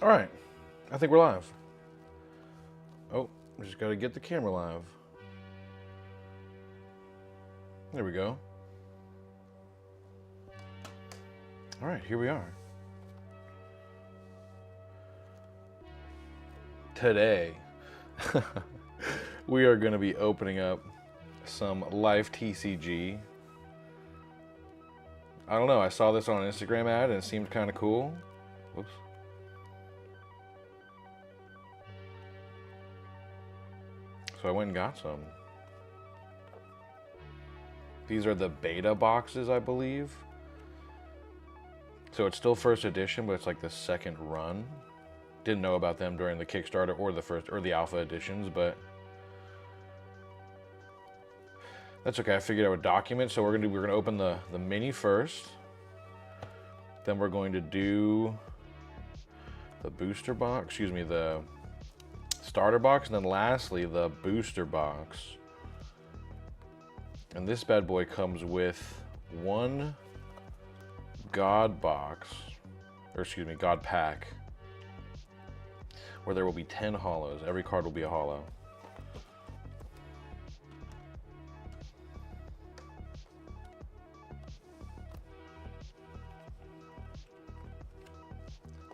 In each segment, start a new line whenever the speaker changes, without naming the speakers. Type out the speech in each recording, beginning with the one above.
All right, I think we're live. Oh, we just got to get the camera live. There we go. All right, here we are. Today, we are going to be opening up some Life TCG. I don't know, I saw this on an Instagram ad and it seemed kind of cool. Whoops. So I went and got some. These are the beta boxes, I believe. So it's still first edition, but it's like the second run. Didn't know about them during the Kickstarter or the first or the alpha editions, but that's okay. I figured I would document. So we're gonna open the mini first. Then we're going to do the booster box, excuse me, the starter box, and then lastly the booster box. And this bad boy comes with one God box, or excuse me, God pack, where there will be 10 holos. Every card will be a holo.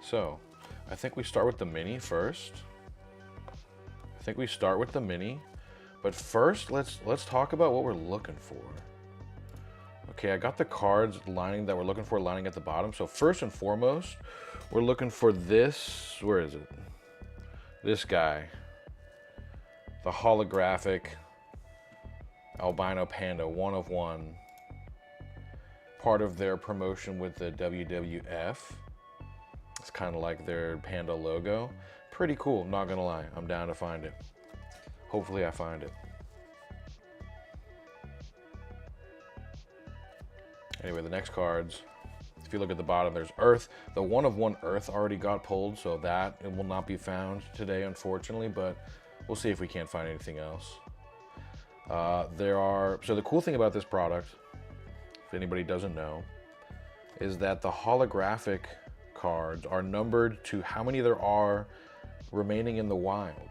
So, I think we start with the mini first. But first, let's talk about what we're looking for. Okay, I got the cards lining that we're looking for lining at the bottom. So first and foremost, we're looking for this, where is it? This guy. The holographic albino panda, 1 of 1. Part of their promotion with the WWF. It's kind of like their panda logo. Pretty cool, not gonna lie. I'm down to find it. Hopefully I find it. Anyway, the next cards, if you look at the bottom, there's Earth. The 1 of 1 Earth already got pulled, so that it will not be found today, unfortunately, but we'll see if we can't find anything else. So the cool thing about this product, if anybody doesn't know, is that the holographic cards are numbered to how many there are remaining in the wild.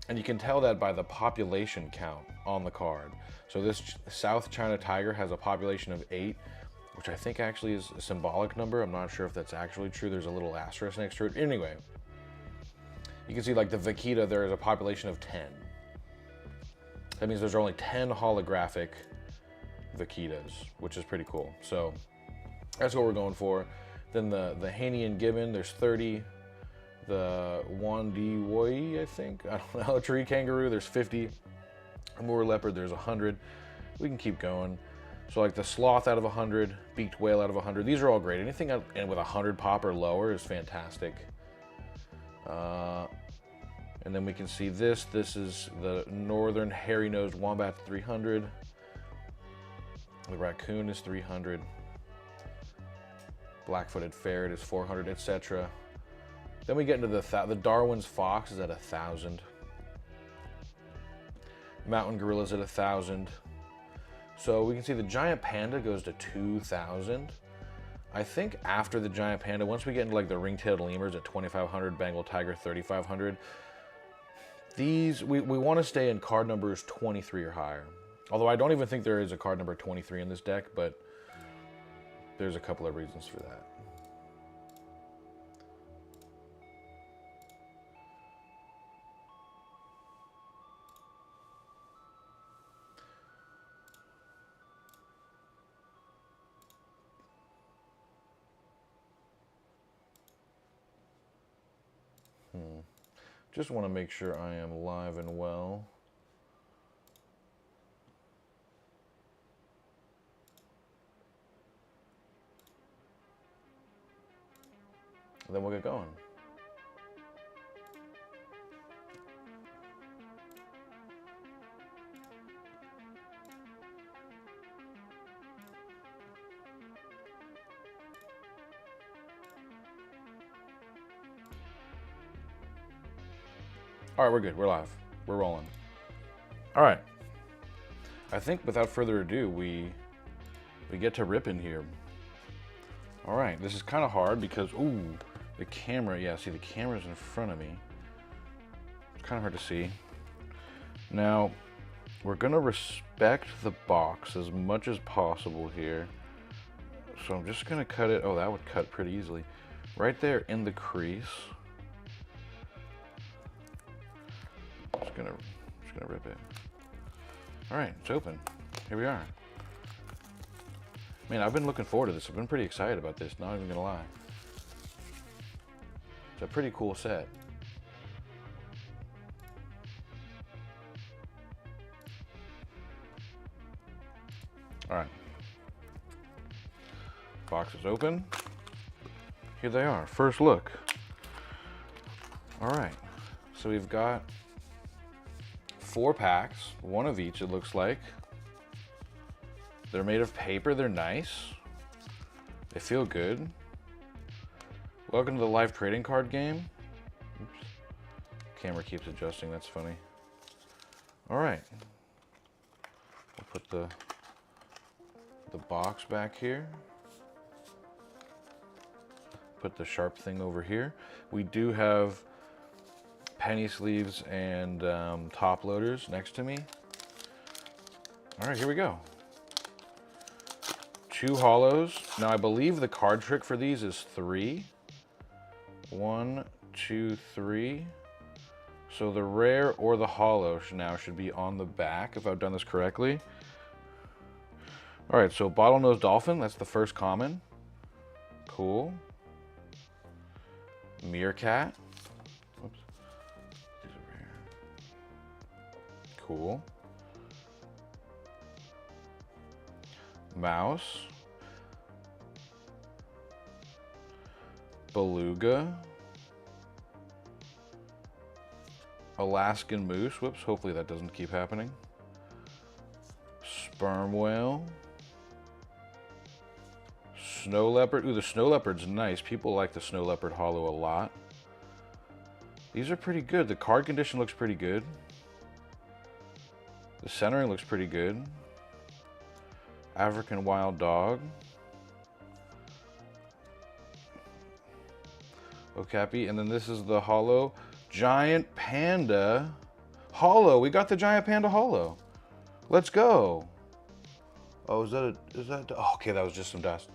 And you can tell that by the population count on the card. So this South China Tiger has a population of 8, which I think actually is a symbolic number. I'm not sure if that's actually true. There's a little asterisk next to it. Anyway, you can see like the Vaquita, there is a population of 10. That means there's only 10 holographic Vaquitas, which is pretty cool. So that's what we're going for. Then the Haney and Gibbon, there's 30. The Wandi Woi, I think, I don't know, Tree Kangaroo, there's 50. Moor Leopard, there's 100. We can keep going. So like the Sloth out of 100, Beaked Whale out of 100. These are all great. Anything and with 100 pop or lower is fantastic. And then we can see this. This is the Northern Hairy-Nosed Wombat 300. The Raccoon is 300. Black-Footed Ferret is 400, etc. Then we get into the Darwin's Fox is at 1,000. Mountain Gorilla's at 1,000. So we can see the Giant Panda goes to 2,000. I think after the Giant Panda, once we get into like the ring-tailed lemurs at 2,500, Bengal Tiger 3,500, these, we want to stay in card numbers 23 or higher. Although I don't even think there is a card number 23 in this deck, but there's a couple of reasons for that. Just want to make sure I am live and well. And then we'll get going. All right, we're good. We're live. We're rolling. All right. I think without further ado, we get to rip in here. All right, this is kind of hard because, ooh, The camera, yeah, see the camera's in front of me. It's kind of hard to see. Now, we're gonna respect the box as much as possible here. So I'm just gonna cut it, oh, that would cut pretty easily. Right there in the crease. Just gonna rip it. All right, it's open. Here we are. Man, I've been looking forward to this. I've been pretty excited about this, not even gonna lie. It's a pretty cool set. All right. Box is open. Here they are, first look. All right, so we've got 4 packs, 1 of each it looks like. They're made of paper, they're nice. They feel good. Welcome to the live trading card game. Oops. Camera keeps adjusting, that's funny. All right. We'll put the box back here. Put the sharp thing over here. We do have penny sleeves and top loaders next to me. All right, here we go. 2 hollows. Now I believe the card trick for these is 3. 1, 2, 3. So the rare or the hollow should be on the back if I've done this correctly. All right, so bottlenose dolphin, that's the first common. Cool. Meerkat. Whoops. These are rare. Cool. Mouse. Beluga. Alaskan moose. Whoops, hopefully that doesn't keep happening. Sperm whale. Snow leopard. Ooh, the snow leopard's nice. People like the snow leopard hollow a lot. These are pretty good. The card condition looks pretty good. The centering looks pretty good. African wild dog. Okapi. And then this is the hollow. Giant panda hollow. We got the giant panda hollow. Let's go. Oh, is that, oh, okay, that was just some dust.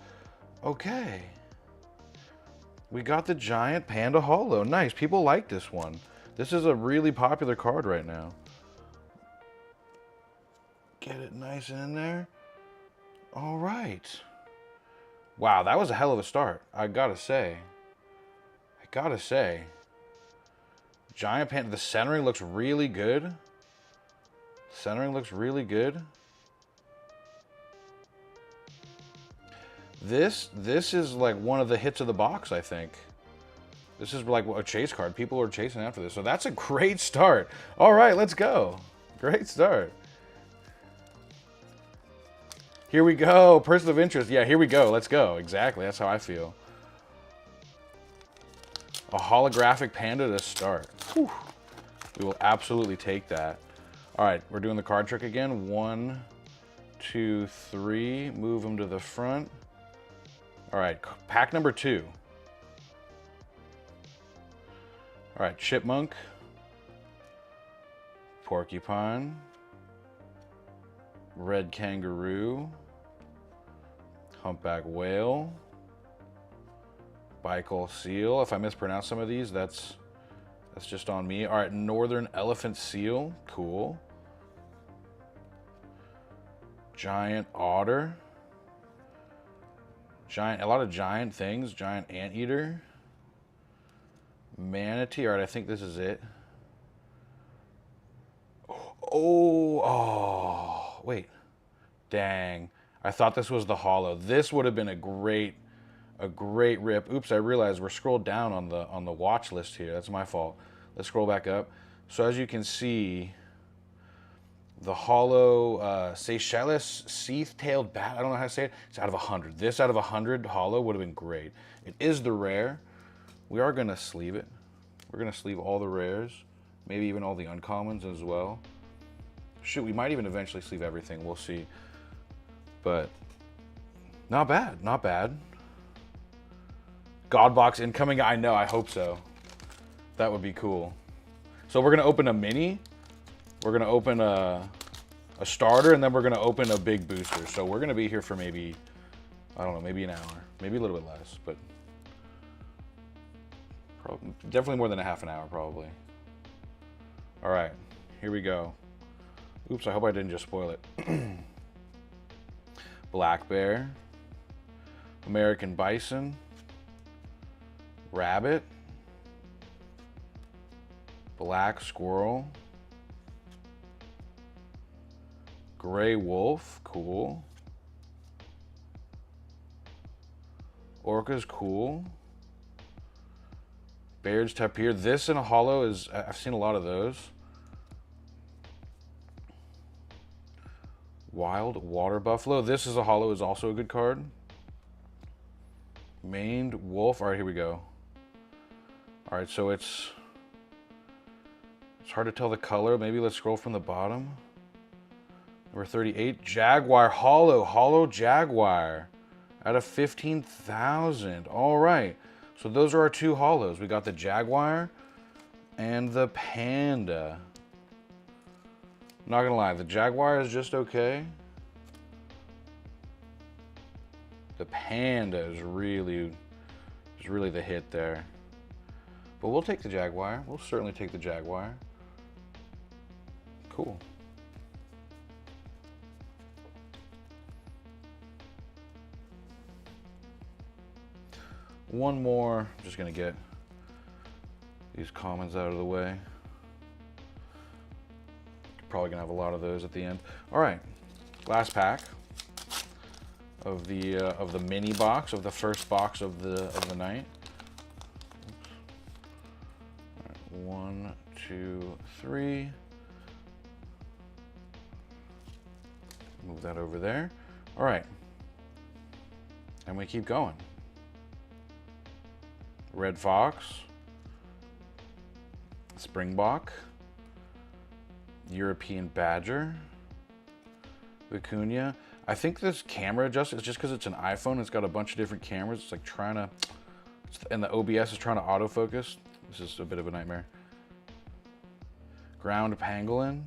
Okay. We got the giant panda hollow. Nice. People like this one. This is a really popular card right now. Get it nice and in there. All right. Wow, that was a hell of a start. I gotta say. Giant panda. The centering looks really good. This is like one of the hits of the box, I think. This is like a chase card. People are chasing after this. So that's a great start. All right, let's go. Great start. Here we go. Person of interest. Yeah, here we go. Let's go. Exactly. That's how I feel. A holographic panda to start. Whew. We will absolutely take that. All right, we're doing the card trick again. 1, 2, 3. Move them to the front. All right, pack number 2. All right, chipmunk, porcupine, red kangaroo, humpback whale, Baikal seal. If I mispronounce some of these, that's just on me. All right, northern elephant seal, cool. Giant otter. A lot of giant things. Giant anteater. Manatee. All right, I think this is it. Oh, wait. Dang. I thought this was the hollow. This would have been a great rip. Oops, I realized we're scrolled down on the watch list here. That's my fault. Let's scroll back up. So as you can see, the hollow Seychelles Seeth-tailed bat. I don't know how to say it. It's out of 100. This out of 100 hollow would have been great. It is the rare. We are going to sleeve it. We're going to sleeve all the rares. Maybe even all the uncommons as well. Shoot, we might even eventually sleeve everything. We'll see. But not bad. Not bad. God box incoming? I know, I hope so. That would be cool. So we're gonna open a mini, we're gonna open a starter, and then we're gonna open a big booster. So we're gonna be here for maybe, I don't know, maybe an hour, maybe a little bit less, but probably, definitely more than a half an hour, probably. All right, here we go. Oops, I hope I didn't just spoil it. Black bear, American bison, rabbit, black squirrel, gray wolf, cool. Orca's cool. Baird's tapir. This in a holo is, I've seen a lot of those. Wild water buffalo. This is a holo, is also a good card. Maned wolf. All right, here we go. All right, so it's hard to tell the color. Maybe let's scroll from the bottom. Number 38, Jaguar holo Jaguar out of 15,000. All right, so those are our two holos. We got the Jaguar and the Panda. Not gonna lie, the Jaguar is just okay. The Panda is really the hit there. But we'll take the Jaguar. We'll certainly take the Jaguar. Cool. One more. I'm just gonna get these commons out of the way. Probably gonna have a lot of those at the end. All right, last pack of the mini box, of the first box of the night. All right, 1, 2, 3. Move that over there. All right, and we keep going. Red fox, springbok, European badger, vicuña. I think this camera adjustment is just because it's an iPhone. It's got a bunch of different cameras. It's like trying to, and the OBS is trying to autofocus. This is a bit of a nightmare. Ground pangolin,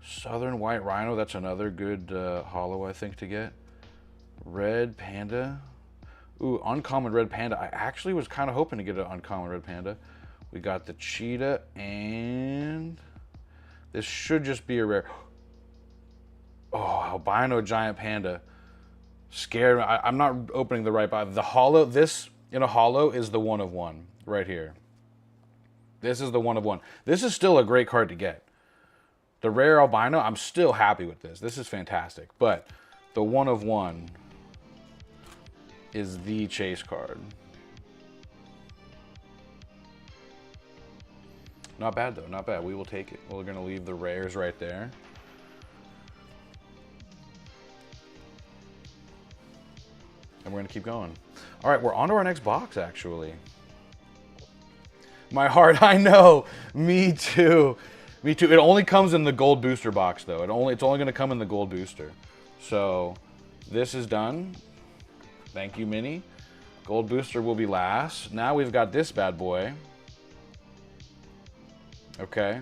southern white rhino. That's another good holo, I think, to get. Red panda. Ooh, uncommon red panda. I actually was kind of hoping to get an uncommon red panda. We got the cheetah, and this should just be a rare. Oh, albino giant panda. Scared. I'm not opening the right box. The holo, this in a holo is the 1 of 1 right here. This is the 1 of 1. This is still a great card to get. The rare albino, I'm still happy with this. This is fantastic. But the 1 of 1 is the chase card. Not bad though, not bad. We will take it. We're gonna leave the rares right there. And we're gonna keep going. All right, we're on to our next box actually. My heart, I know, me too. Me too. It only comes in the gold booster box though. It's only gonna come in the gold booster. So this is done. Thank you, Mini. Gold booster will be last. Now we've got this bad boy. Okay.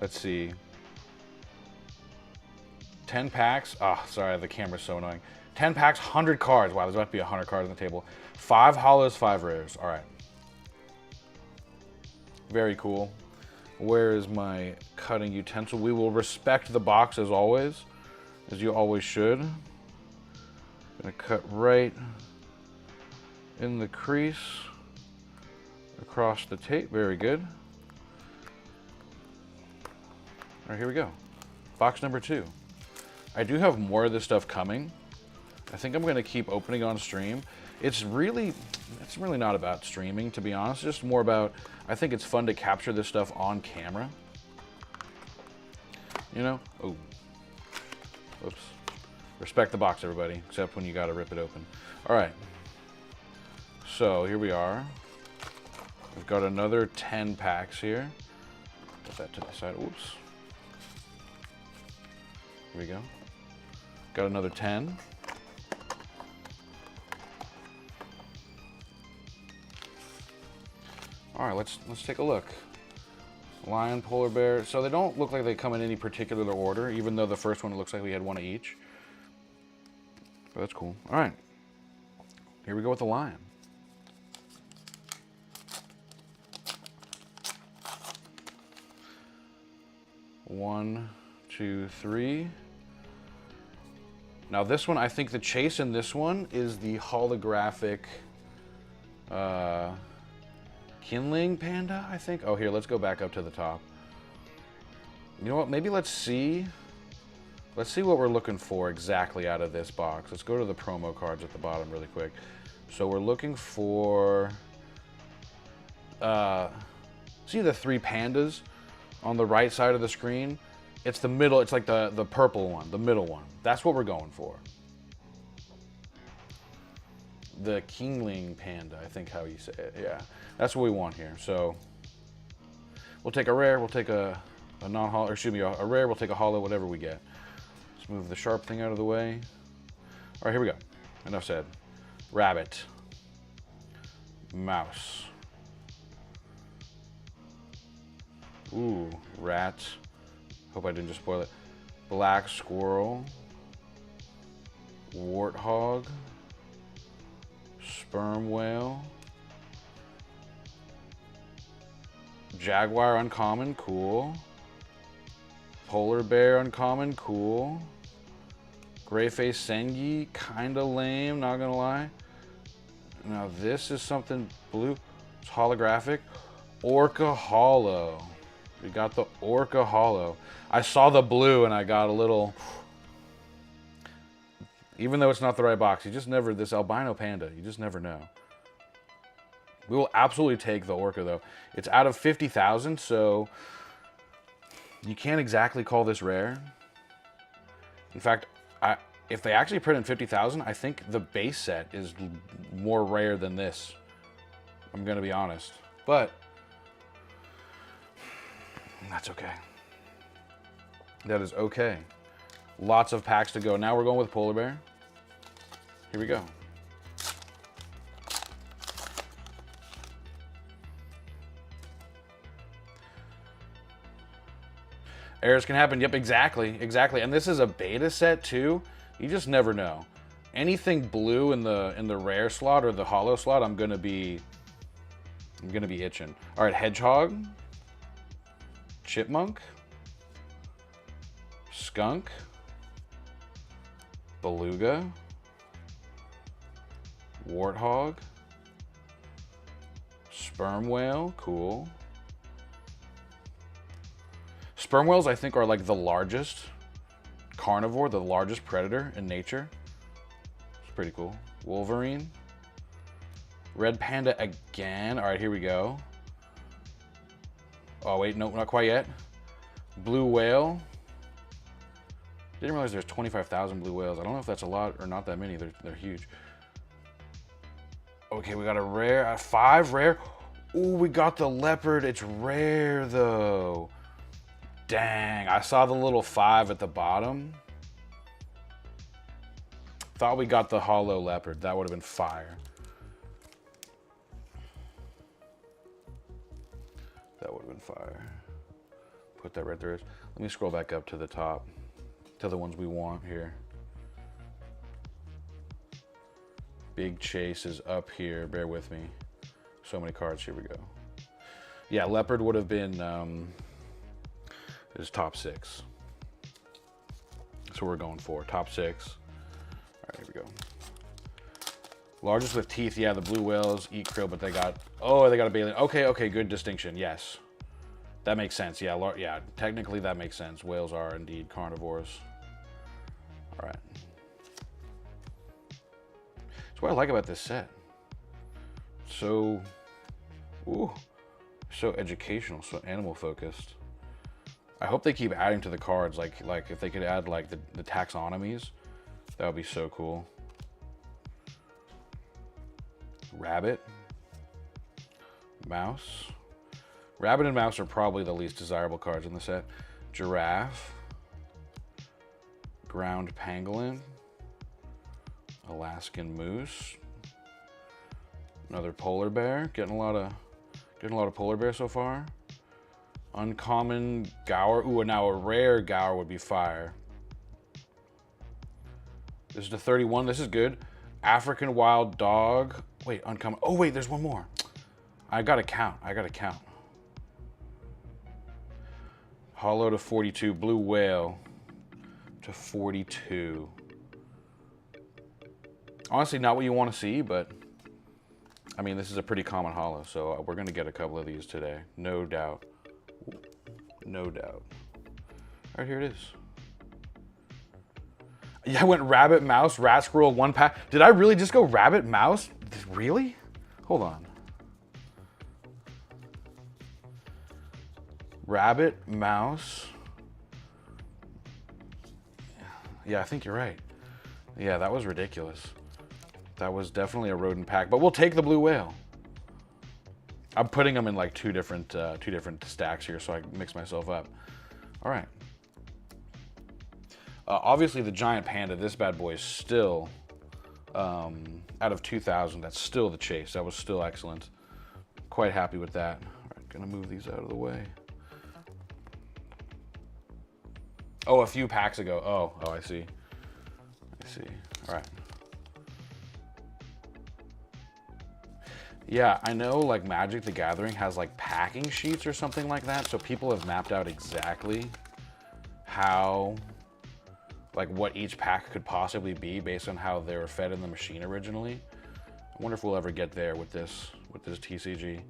Let's see. 10 packs. Ah, oh, sorry, the camera's so annoying. 10 packs, 100 cards. Wow, there's about to be 100 cards on the table. 5 holos, 5 rares. All right. Very cool. Where is my cutting utensil? We will respect the box as always, as you always should. Gonna cut right in the crease across the tape. Very good. All right, here we go. Box number 2. I do have more of this stuff coming. I think I'm gonna keep opening on stream. It's really not about streaming, to be honest. It's just more about, I think it's fun to capture this stuff on camera. You know? Oh. Whoops. Respect the box, everybody, except when you gotta rip it open. All right. So here we are. We've got another 10 packs here. Put that to the side. Oops. Here we go. Got another 10. All right, let's take a look. Lion, polar bear. So they don't look like they come in any particular order, even though the first one looks like we had one of each. But that's cool. All right, here we go with the lion. One, two, three. Now this one, I think the chase in this one is the holographic Kinling panda, I think. Oh, here, let's go back up to the top. You know what, maybe let's see what we're looking for exactly out of this box. Let's go to the promo cards at the bottom really quick. So we're looking for, see the three pandas on the right side of the screen? It's the middle, it's like the purple one, the middle one. That's what we're going for. The Kingling panda, I think how you say it, yeah. That's what we want here. So we'll take a rare, we'll take a non-holo, or excuse me, a rare, we'll take a holo, whatever we get. Let's move the sharp thing out of the way. All right, here we go. Enough said. Rabbit. Mouse. Ooh, rat. Hope I didn't just spoil it. Black squirrel. Warthog. Sperm whale. Jaguar uncommon, cool. Polar bear uncommon, cool. Greyface Sengi, kinda lame, not gonna lie. Now this is something blue. It's holographic. Orca holo. We got the Orca holo. I saw the blue and I got a little, even though it's not the right box, you just never, this albino panda, you just never know. We will absolutely take the Orca though. It's out of 50,000, so you can't exactly call this rare. In fact, if they actually print in 50,000, I think the base set is more rare than this. I'm gonna be honest, but that's okay. That is okay. Lots of packs to go. Now we're going with polar bear. Here we go. Errors can happen. Yep, exactly, exactly. And this is a beta set too. You just never know. Anything blue in the rare slot or the holo slot, I'm gonna be itching. All right, hedgehog, chipmunk, skunk, beluga, warthog, sperm whale, cool. Sperm whales, I think, are like the largest carnivore, the largest predator in nature. It's pretty cool. Wolverine. Red panda again. All right, here we go. Oh, wait, no, not quite yet. Blue whale. Didn't realize there's 25,000 blue whales. I don't know if that's a lot or not that many. They're huge. Okay, we got a rare, 5 rare. Ooh, we got the leopard. It's rare, though. Dang, I saw the little 5 at the bottom. Thought we got the holo leopard. That would have been fire. That would have been fire. Put that right there. Let me scroll back up to the top, to the ones we want here. Big chase is up here. Bear with me. So many cards. Here we go. Yeah, leopard would have been is top 6. That's what we're going for. Top 6. All right, here we go. Largest with teeth. Yeah, the blue whales eat krill, but they got a baleen. Okay, good distinction. Yes, that makes sense. Yeah, yeah. Technically, that makes sense. Whales are indeed carnivores. All right. That's what I like about this set. So, so educational, so animal focused. I hope they keep adding to the cards. Like if they could add like the taxonomies, that would be so cool. Rabbit, mouse. Rabbit and mouse are probably the least desirable cards in the set. Giraffe, ground pangolin, Alaskan moose, another polar bear. Getting a lot Getting a lot of polar bear so far. Uncommon Gower. Ooh, and now a rare Gower would be fire. This is the 31. This is good. African wild dog. Wait, uncommon. Oh, wait, there's one more. I gotta count. Hollow to 42. Blue whale to 42. Honestly, not what you want to see, but I mean, this is a pretty common hollow, so we're gonna get a couple of these today, no doubt. No doubt. All right, here it is. Yeah, I went rabbit, mouse, rat, squirrel, 1 pack. Did I really just go rabbit, mouse? Really? Hold on. Rabbit, mouse. Yeah, I think you're right. Yeah, that was ridiculous. That was definitely a rodent pack, but we'll take the blue whale. I'm putting them in like two different stacks here, so I mix myself up. All right. Obviously, the giant panda. This bad boy is still out of 2,000. That's still the chase. That was still excellent. Quite happy with that. All right, gonna move these out of the way. Oh, a few packs ago. Oh, I see. All right. Yeah, I know like Magic the Gathering has like packing sheets or something like that, so people have mapped out exactly how, like what each pack could possibly be based on how they were fed in the machine originally. I wonder if we'll ever get there with this TCG. We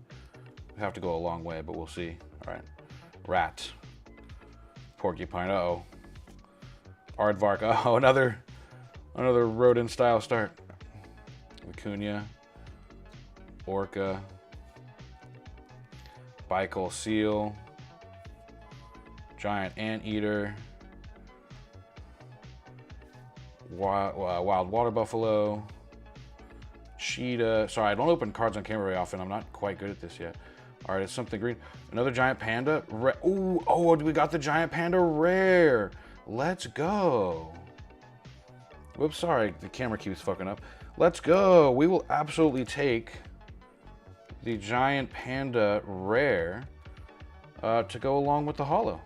have to go a long way, but we'll see. All right, rat, porcupine. Uh-oh, aardvark. Oh, another rodent style start. Vicuña. Orca, Bicol seal, giant anteater, wild water buffalo, cheetah. Sorry, I don't open cards on camera very often. I'm not quite good at this yet. All right, it's something green. Another giant panda. Ooh, oh, we got the giant panda rare. Let's go. Whoops, sorry, the camera keeps fucking up. Let's go. We will absolutely take the giant panda rare to go along with the hollow.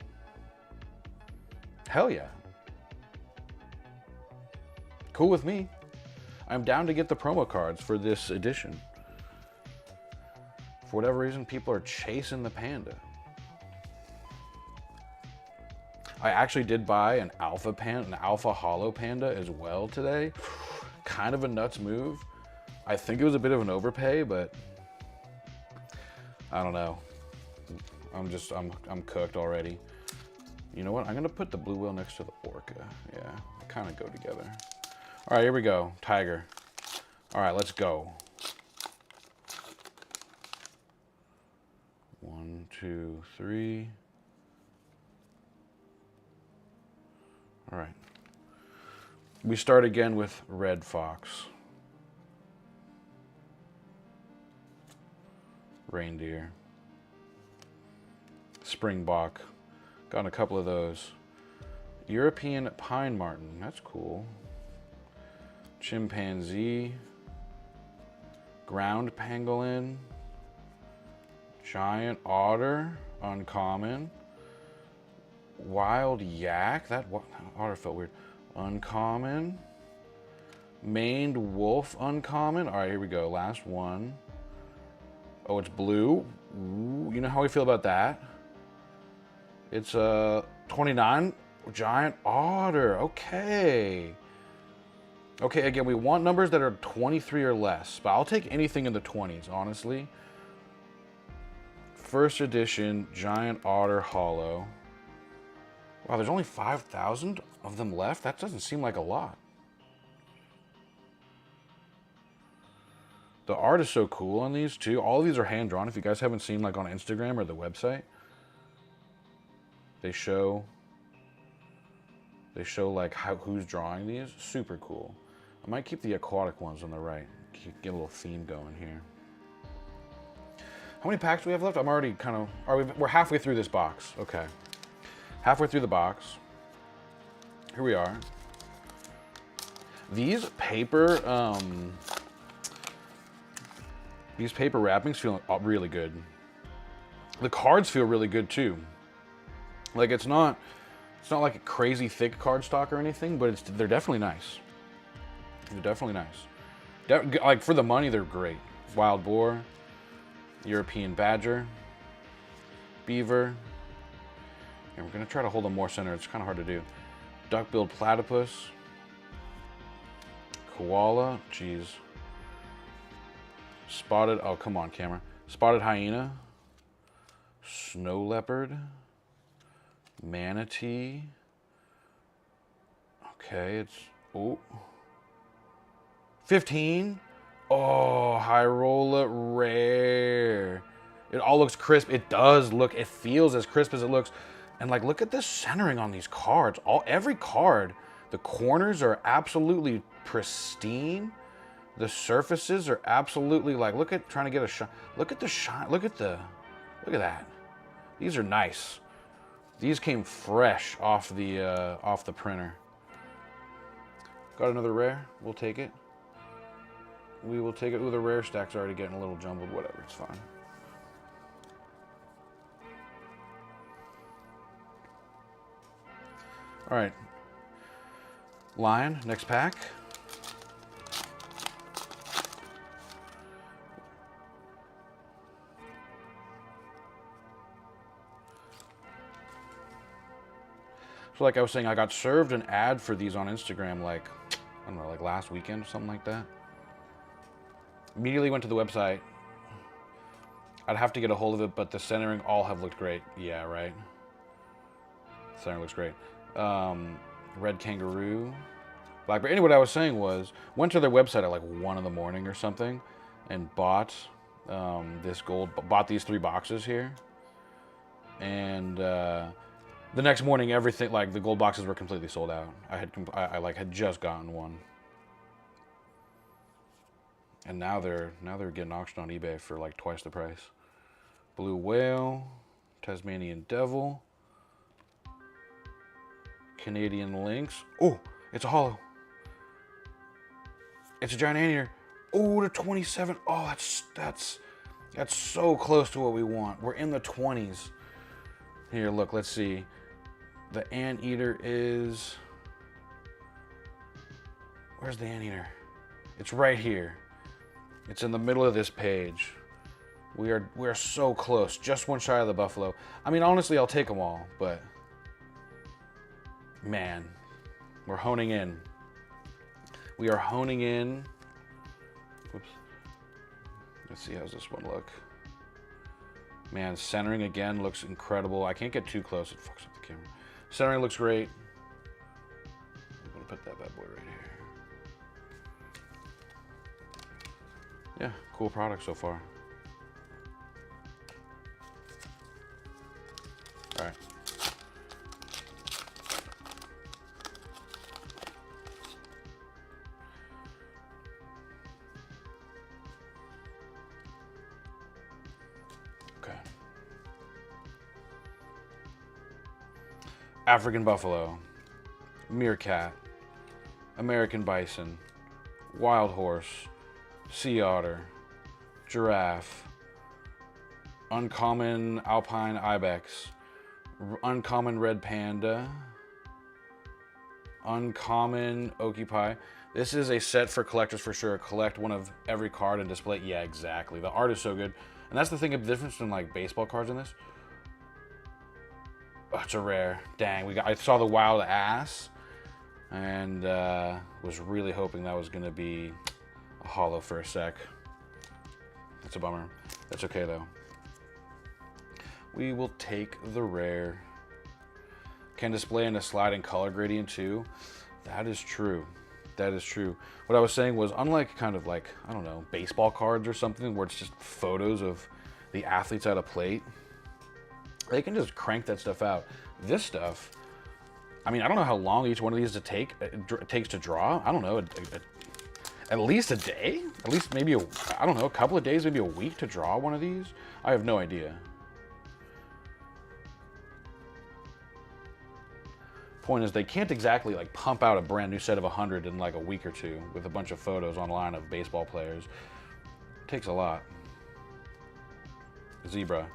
Hell yeah. Cool with me. I'm down to get the promo cards for this edition. For whatever reason, people are chasing the panda. I actually did buy an alpha hollow panda as well today. Kind of a nuts move. I think it was a bit of an overpay, but I don't know. I'm cooked already. You know what? I'm gonna put the blue whale next to the orca. Yeah, they kind of go together. All right, here we go. Tiger. All right, let's go. 1, 2, 3. All right. We start again with red fox. Reindeer. Springbok. Got a couple of those. European pine marten. That's cool. Chimpanzee. Ground pangolin. Giant otter. Uncommon. Wild yak. That otter felt weird. Uncommon. Maned wolf. Uncommon. All right, here we go. Last one. Oh, it's blue. Ooh, you know how we feel about that? It's 29. Giant otter. Okay. Okay, again, we want numbers that are 23 or less, but I'll take anything in the 20s, honestly. First edition giant otter hollow. Wow, there's only 5,000 of them left? That doesn't seem like a lot. The art is so cool on these too. All of these are hand drawn. If you guys haven't seen like on Instagram or the website, they show like who's drawing these. Super cool. I might keep the aquatic ones on the right. Get a little theme going here. How many packs do we have left? I'm already kind of, we're halfway through this box. Okay. Halfway through the box. Here we are. These paper wrappings feel really good. The cards feel really good too. Like it's not like a crazy thick cardstock or anything, but they're definitely nice. They're definitely nice. Like for the money, they're great. Wild boar, European badger, beaver. And we're gonna try to hold them more center. It's kind of hard to do. Duck-billed platypus, koala. Jeez. Spotted. Oh, come on, camera. Spotted hyena, snow leopard, manatee. Okay, it's 15. Oh, Hyrule rare. It all looks crisp. It does look. It feels as crisp as it looks. And like, look at this centering on these cards. Every card, the corners are absolutely pristine. The surfaces are absolutely like. Look at trying to get a shot. Look at the shine. Look at that. These are nice. These came fresh off the printer. Got another rare. We'll take it. We will take it. Ooh, the rare stack's already getting a little jumbled. Whatever, it's fine. All right. Lion, next pack. So like I was saying, I got served an ad for these on Instagram like, I don't know, like last weekend or something like that. Immediately went to the website. I'd have to get a hold of it, but the centering all have looked great. Yeah, right. Centering looks great. Red kangaroo, blackberry. Anyway, what I was saying was, went to their website at like 1 in the morning or something, and bought bought these 3 boxes here. And the next morning, everything, like the gold boxes were completely sold out. I had just gotten one. And now they're getting auctioned on eBay for like twice the price. Blue whale, Tasmanian devil, Canadian lynx. Oh, it's a hollow. It's a giant anteater. Oh, the 27. Oh, that's so close to what we want. We're in the 20s. Here, look, let's see. The anteater is... Where's the anteater? It's right here. It's in the middle of this page. We are so close, just one shy of the buffalo. I mean, honestly, I'll take them all, but man, we're honing in. We are honing in. Whoops. Let's see, how's this one look? Man, centering again looks incredible. I can't get too close, it fucks up the camera. Centering looks great. I'm gonna put that bad boy right here. Yeah, cool product so far. All right. Okay. African buffalo, meerkat, American bison, wild horse, sea otter, giraffe, uncommon alpine ibex, uncommon red panda, uncommon occupy. This is a set for collectors for sure. Collect one of every card and display. Yeah, exactly. The art is so good. And that's the thing, the difference between like baseball cards in this. Oh, it's a rare. Dang, I saw the wild ass and was really hoping that was gonna be a hollow for a sec. That's a bummer. That's okay though. We will take the rare. Can display in a sliding color gradient too. That is true. That is true. What I was saying was, unlike kind of like, I don't know, baseball cards or something where it's just photos of the athletes at a plate, they can just crank that stuff out. This stuff, I mean, I don't know how long each one of these takes to draw. I don't know, at least a day? At least maybe, I don't know, a couple of days, maybe a week to draw one of these? I have no idea. Point is, they can't exactly like pump out a brand new set of 100 in like a week or two with a bunch of photos online of baseball players. It takes a lot. Zebra.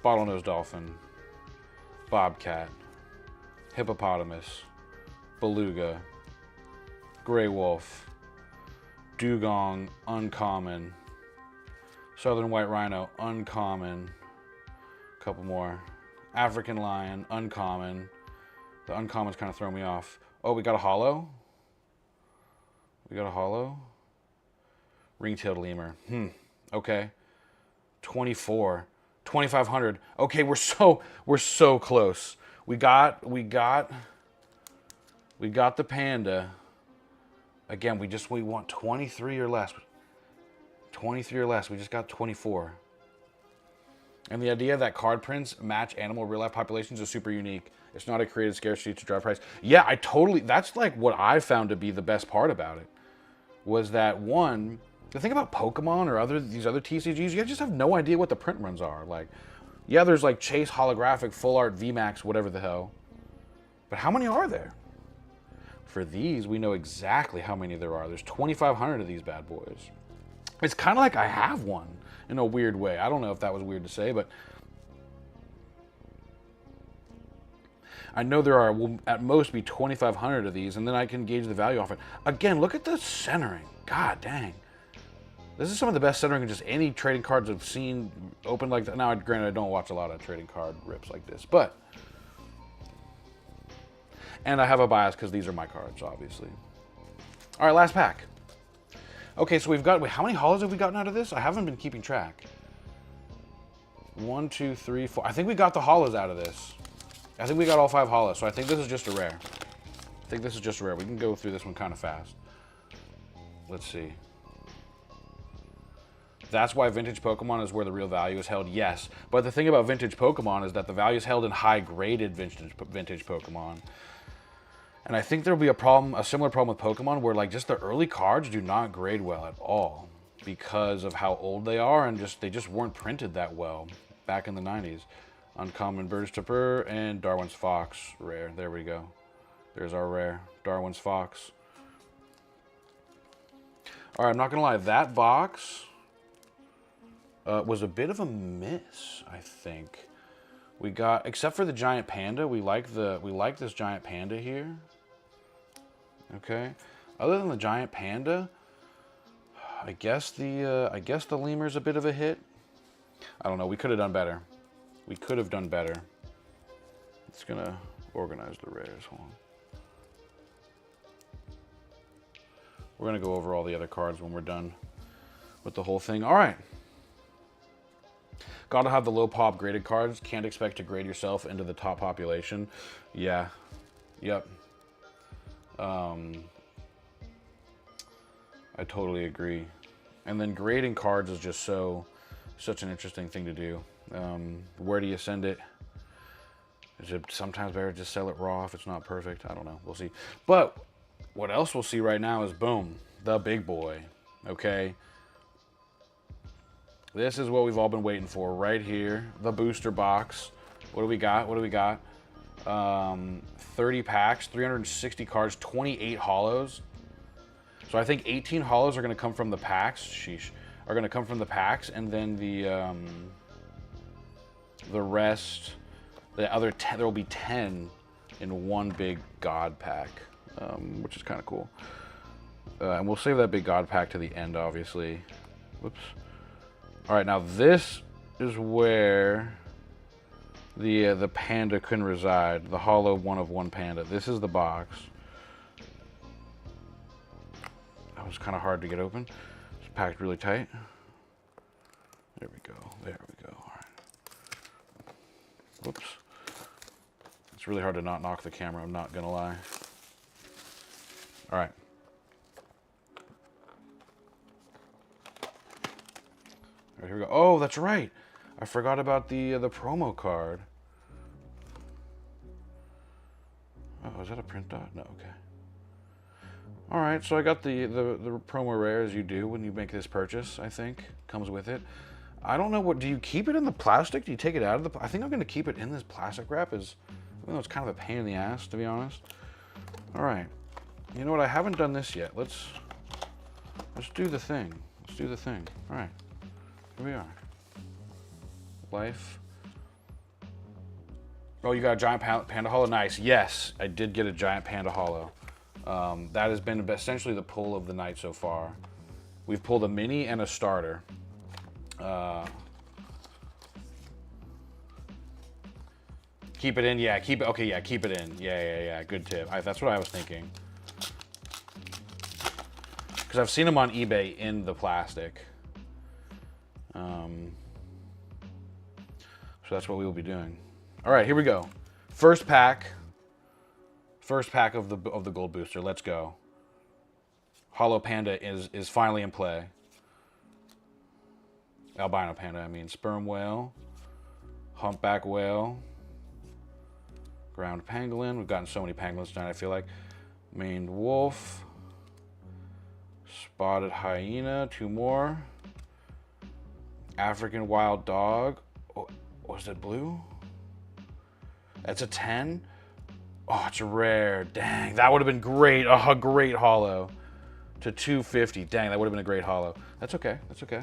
bottlenose dolphin, bobcat, hippopotamus, beluga, gray wolf, dugong, uncommon, southern white rhino, uncommon, a couple more, African lion, uncommon. The uncommons kind of throw me off. Oh, we got a hollow. We got a hollow. Ring-tailed lemur. Okay. 24. 2,500. Okay, we're so close. We got the panda. Again, we want 23 or less. 23 or less. We just got 24. And the idea that card prints match animal real-life populations is super unique. It's not a created scarcity to drive price. Yeah, that's like what I found to be the best part about it. Was that one, the thing about Pokemon or these other TCGs, you just have no idea what the print runs are. Like, yeah, there's like Chase holographic, full art, VMAX, whatever the hell. But how many are there? For these, we know exactly how many there are. There's 2,500 of these bad boys. It's kind of like I have one in a weird way. I don't know if that was weird to say, but I know will at most be 2,500 of these, and then I can gauge the value off it. Again, look at the centering. God dang. This is some of the best centering of just any trading cards I've seen open like that. Now, granted, I don't watch a lot of trading card rips like this, but... And I have a bias because these are my cards, obviously. All right, last pack. Okay, so we've got... Wait, how many hollows have we gotten out of this? I haven't been keeping track. 1, 2, 3, 4. I think we got the hollows out of this. I think we got all 5 hollows, so I think this is just a rare. We can go through this one kind of fast. Let's see. That's why vintage Pokemon is where the real value is held, yes. But the thing about vintage Pokemon is that the value is held in high-graded vintage Pokemon. And I think there'll be a similar problem with Pokemon where like just the early cards do not grade well at all because of how old they are and they just weren't printed that well back in the 90s. Uncommon Burgess Tipper and Darwin's Fox, rare. There we go. There's our rare, Darwin's Fox. All right, I'm not gonna lie, that box was a bit of a miss, I think. We got, except for the giant panda, we like this giant panda here. Okay. Other than the giant panda, I guess the lemur's a bit of a hit. I don't know. We could have done better. We could have done better. It's gonna organize the rares. Hold on. We're gonna go over all the other cards when we're done with the whole thing. All right. Gotta have the low pop graded cards. Can't expect to grade yourself into the top population. Yeah. Yep. I totally agree. And then grading cards is just such an interesting thing to do. Where do you send it? Is it sometimes better to just sell it raw if it's not perfect? I don't know. We'll see. But what else we'll see right now is boom, the big boy. Okay. This is what we've all been waiting for right here. The booster box. What do we got? 30 packs, 360 cards, 28 hollows. So I think 18 hollows are going to come from the packs. Sheesh. Are going to come from the packs, and then the rest, the other 10, there will be 10 in one big God pack, which is kind of cool. And we'll save that big God pack to the end, obviously. Whoops. All right, now this is where the panda can reside, the hollow one of one panda. This is the box. That was kind of hard to get open. It's packed really tight. There we go. All right. Whoops. It's really hard to not knock the camera, I'm not gonna lie. All right. All right, here we go. Oh, that's right. I forgot about the promo card. Oh, is that a print dot? No, okay. All right, so I got the promo rare, as you do when you make this purchase, I think. Comes with it. I don't know, do you keep it in the plastic? Do you take it out of the, I think I'm gonna keep it in this plastic wrap, even though it's kind of a pain in the ass, to be honest. All right, you know what, I haven't done this yet. Let's do the thing. All right, here we are. Life Oh, you got a giant panda holo? Nice. Yes, I did get a giant panda holo. That has been essentially the pull of the night so far. We've pulled a mini and a starter. Keep it in, yeah. Keep it. Okay, yeah. Keep it in. Yeah. Good tip. That's what I was thinking. Because I've seen them on eBay in the plastic. So that's what we will be doing. All right, here we go. First pack. First pack of the gold booster. Let's go. Holo panda is finally in play. Albino panda, I mean. Sperm whale. Humpback whale. Ground pangolin. We've gotten so many pangolins tonight, I feel like. Maned wolf. Spotted hyena. 2 more. African wild dog. Oh, was it blue? That's a 10. Oh, it's a rare. Dang, that would have been great. Oh, a great holo. To 250. Dang, that would have been a great holo. That's okay. That's okay.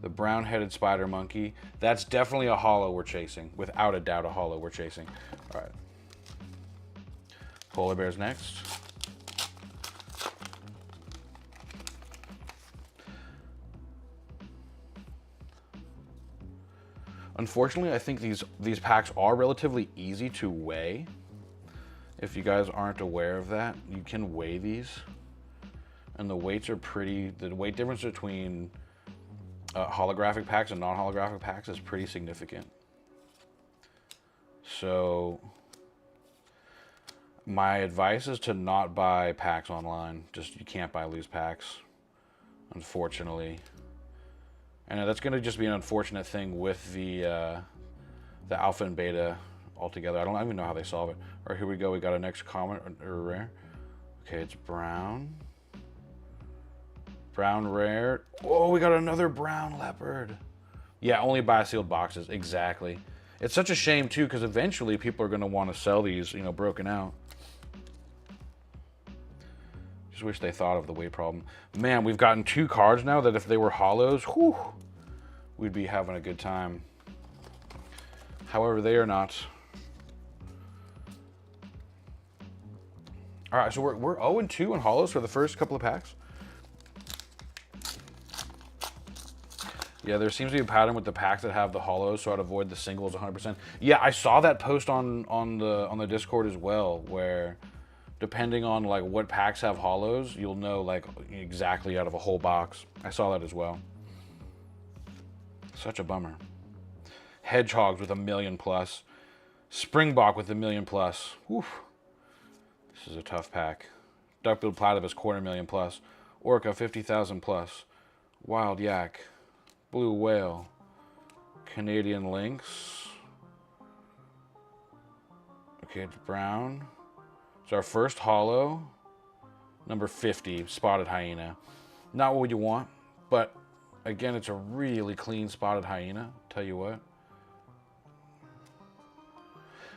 The brown-headed spider monkey. That's definitely a holo we're chasing. Without a doubt, a holo we're chasing. All right. Polar bears next. Unfortunately, I think these packs are relatively easy to weigh. If you guys aren't aware of that, you can weigh these. And the weights are pretty, the weight difference between holographic packs and non-holographic packs is pretty significant. So my advice is to not buy packs online. Just, you can't buy loose packs, unfortunately. And that's going to just be an unfortunate thing with the alpha and beta altogether. I don't even know how they solve it. All right, here we go. We got a next common or rare. Okay, it's brown. Brown rare. Oh, we got another brown leopard. Yeah, only buy sealed boxes. Exactly. It's such a shame too, because eventually people are going to want to sell these, you know, broken out. Just wish they thought of the weight problem. Man, we've gotten 2 cards now that if they were holos, whew, we'd be having a good time. However, they are not. All right, so we're 0-2 in holos for the first couple of packs. Yeah, there seems to be a pattern with the packs that have the holos, so I'd avoid the singles 100%. Yeah, I saw that post on the Discord as well, where depending on like what packs have holos, you'll know like exactly out of a whole box. I saw that as well. Such a bummer. Hedgehogs with 1 million plus. Springbok with 1 million plus. Whew. This is a tough pack. Duck-billed platypus 250,000 plus. Orca 50,000 plus. Wild yak. Blue whale. Canadian lynx. Okay, it's brown. It's our first holo. Number 50, spotted hyena. Not what you want, but again, it's a really clean spotted hyena. Tell you what.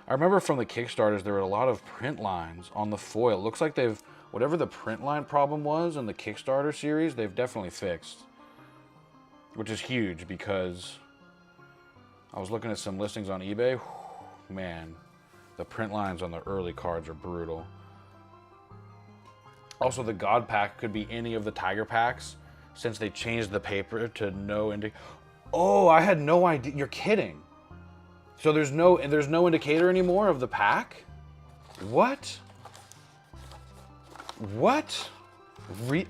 I remember from the Kickstarters, there were a lot of print lines on the foil. It looks like they've, whatever the print line problem was in the Kickstarter series, they've definitely fixed. Which is huge because I was looking at some listings on eBay. Whew, man, the print lines on the early cards are brutal. Also, the God pack could be any of the Tiger packs since they changed the paper to no Oh, I had no idea. You're kidding. So there's no indicator anymore of the pack? What? What?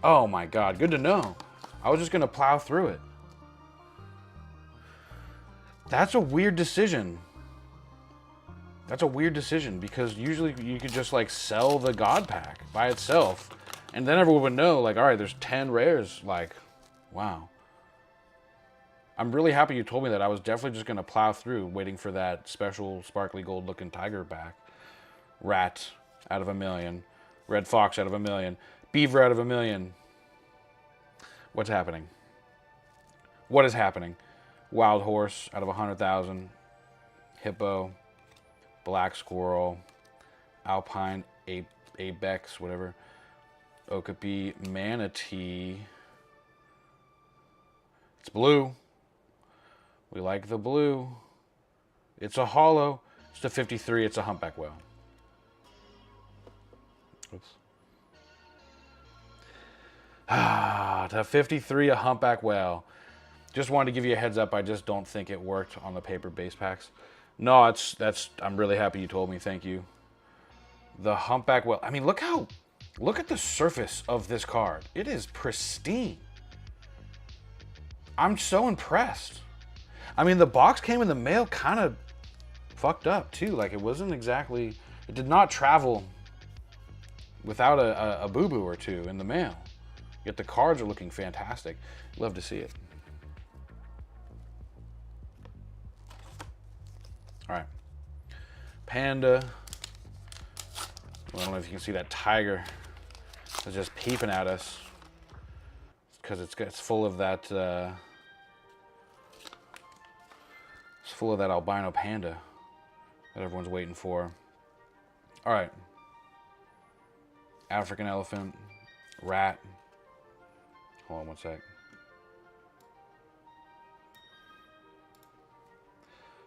Oh my God, good to know. I was just gonna plow through it. That's a weird decision. That's a weird decision because usually you could just like sell the God pack by itself and then everyone would know like, all right, there's 10 rares. Like, wow. I'm really happy you told me that. I was definitely just going to plow through waiting for that special sparkly gold looking tiger pack. Rat out of 1 million. Red fox out of 1 million. Beaver out of 1 million. What's happening? What is happening? Wild horse out of 100,000. Hippo. Black squirrel. Alpine apex, whatever. Okapi. Manatee. It's blue. We like the blue. It's a holo. It's a 53. It's a humpback whale. Oops. To 53, a humpback whale. Just wanted to give you a heads up. I just don't think it worked on the paper base packs. No, I'm really happy you told me. Thank you. The humpback whale. I mean, look at the surface of this card. It is pristine. I'm so impressed. I mean, the box came in the mail kind of fucked up too. Like it wasn't exactly, it did not travel without a boo-boo or two in the mail. Yet the cards are looking fantastic. Love to see it. All right. Panda. I don't know if you can see that tiger is just peeping at us. Because it's full of that it's full of that albino panda that everyone's waiting for. All right. African elephant, rat. Hold on one sec.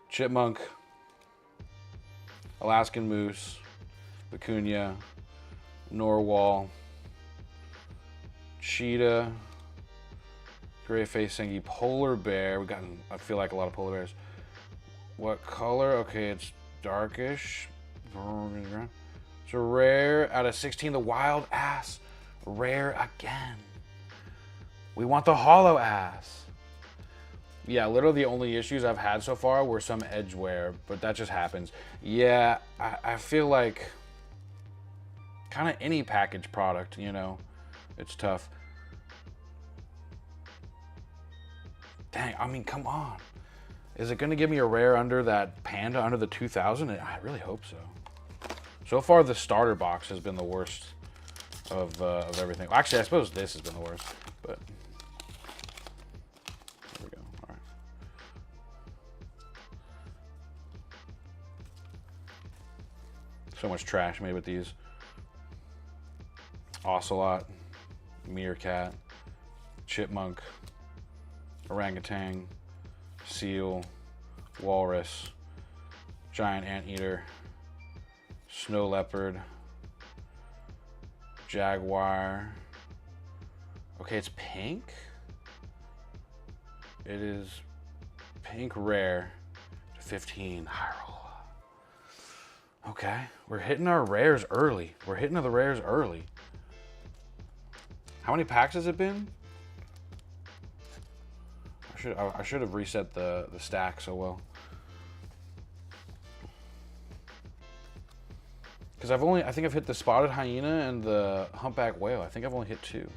Chipmunk, Alaskan moose, vicuña, narwhal, cheetah, gray-faced sengi, polar bear. We got, I feel like a lot of polar bears. What color? Okay, it's darkish. It's a rare out of 16. The wild ass, rare again. We want the hollow ass. Yeah, literally the only issues I've had so far were some edge wear, but that just happens. Yeah, I feel like kind of any package product, you know, it's tough. Dang, I mean, come on. Is it going to give me a rare under that panda, under the 2000? I really hope so. So far, the starter box has been the worst of everything. Actually, I suppose this has been the worst, but there we go. All right. So much trash made with these. Ocelot, meerkat, chipmunk, orangutan, seal, walrus, giant anteater, snow leopard, jaguar. Okay, it's pink. It is pink rare to 15. High roll. Okay, we're hitting our rares early. We're hitting the rares early. How many packs has it been? I should have reset the stack so well. Because I think I've hit the spotted hyena and the humpback whale. I think I've only hit 2.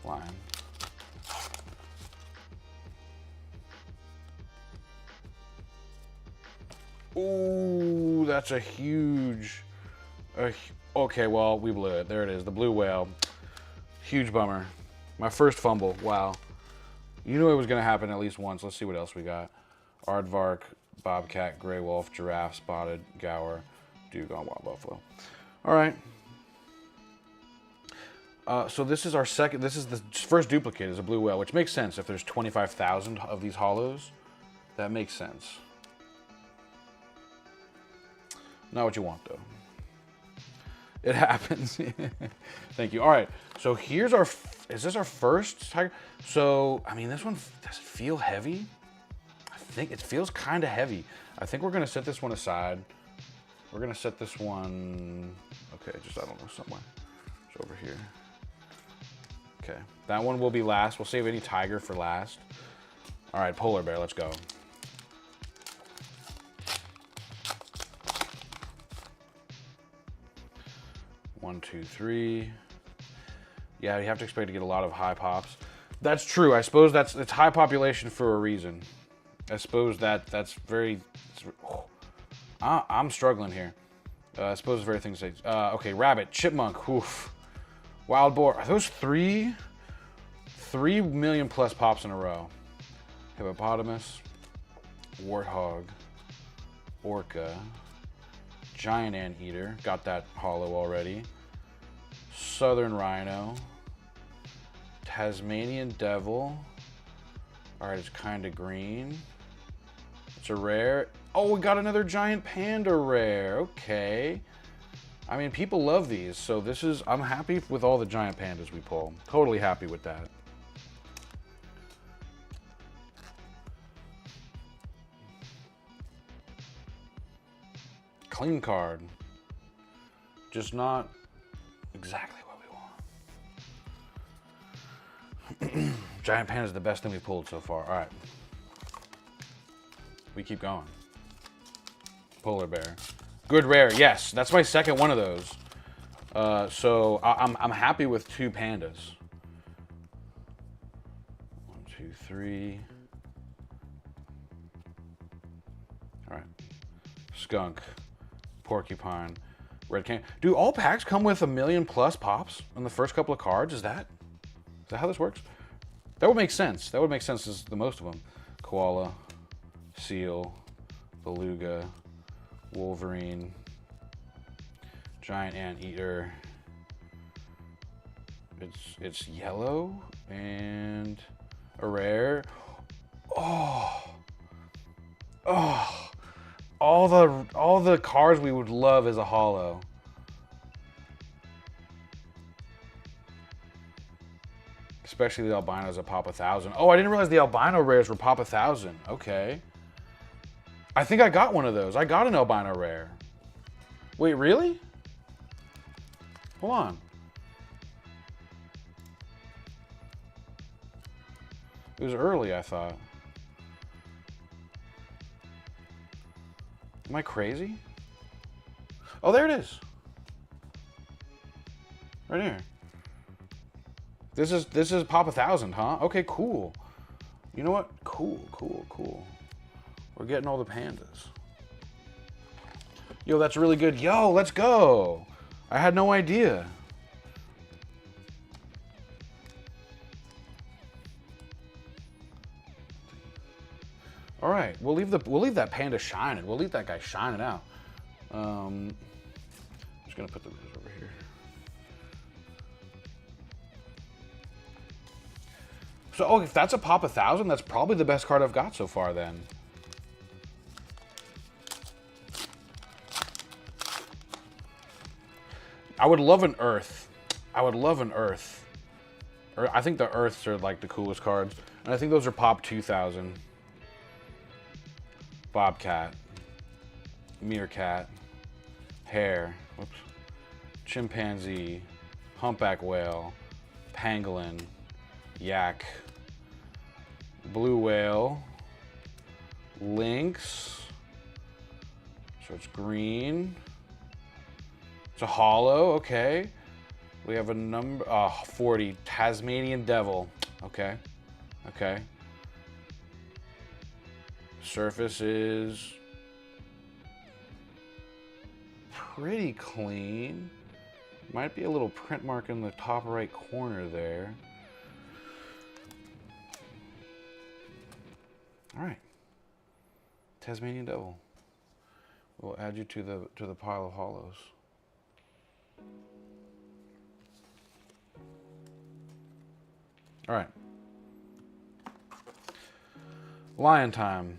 Flying. Ooh, that's a huge. Okay, well, we blew it. There it is, the blue whale. Huge bummer. My first fumble. Wow. You knew it was going to happen at least once. Let's see what else we got. Aardvark, bobcat, gray wolf, giraffe, spotted, gaur, dugong, wild buffalo. All right. So this is our second. This is the first duplicate is a blue whale, which makes sense if there's 25,000 of these hollows. That makes sense. Not what you want, though. It happens. Thank you. All right. So here's our. Is this our first tiger? So I mean, this one does it feel heavy? I think it feels kind of heavy. I think we're gonna set this one aside. We're gonna set this one. Okay, just I don't know somewhere. It's over here. Okay, that one will be last. We'll save any tiger for last. All right, polar bear. Let's go. One, two, three. Yeah, you have to expect to get a lot of high pops. That's true. I suppose it's high population for a reason. I suppose that's very. I'm struggling here. I suppose it's very things. Okay, rabbit, chipmunk, oof, wild boar. Are those 3 million plus pops in a row? Hippopotamus, warthog, orca, giant anteater. Got that hollow already. Southern Rhino. Tasmanian Devil. All right, it's kind of green. It's a rare. Oh, we got another giant panda rare. Okay. I mean, people love these, so this is, I'm happy with all the giant pandas we pull. Totally happy with that. Clean card. Just not exactly what we want. Giant panda is the best thing we pulled so far. All right. We keep going. Polar bear. Good rare. Yes, that's my second one of those. So I'm happy with 2 pandas. 1, 2, 3. All right. Skunk. Porcupine. Red can. Do all packs come with 1,000,000+ pops on the first couple of cards? Is that how this works? That would make sense. That would make sense as the most of them. Koala. Seal. Beluga. Wolverine. Giant anteater. It's yellow and a rare. Oh, all the cards we would love as a holo. Especially the albinos at pop 1,000. Oh, I didn't realize the albino rares were pop 1,000. Okay. I think I got one of those. I got an albino rare. Wait, really? Hold on. It was early, I thought. Am I crazy? Oh, there it is. Right here. This is pop 1,000, huh? Okay, cool. You know what? Cool. We're getting all the pandas. Yo, that's really good. Yo, let's go. I had no idea. All right, we'll leave that panda shining. We'll leave that guy shining out. I'm just gonna put the rose over here. So, oh, if that's a pop 1,000, that's probably the best card I've got so far then. I would love an Earth. I would love an Earth. I think the Earths are like the coolest cards. And I think those are pop 2,000. Bobcat. Meerkat. Hare. Whoops. Chimpanzee. Humpback whale. Pangolin. Yak. Blue whale. Lynx. So it's green. It's a holo, okay. We have a number, 40, Tasmanian Devil, okay. Surface is pretty clean. Might be a little print mark in the top right corner there. All right, Tasmanian Devil. We'll add you to the pile of holos. All right. Lion time.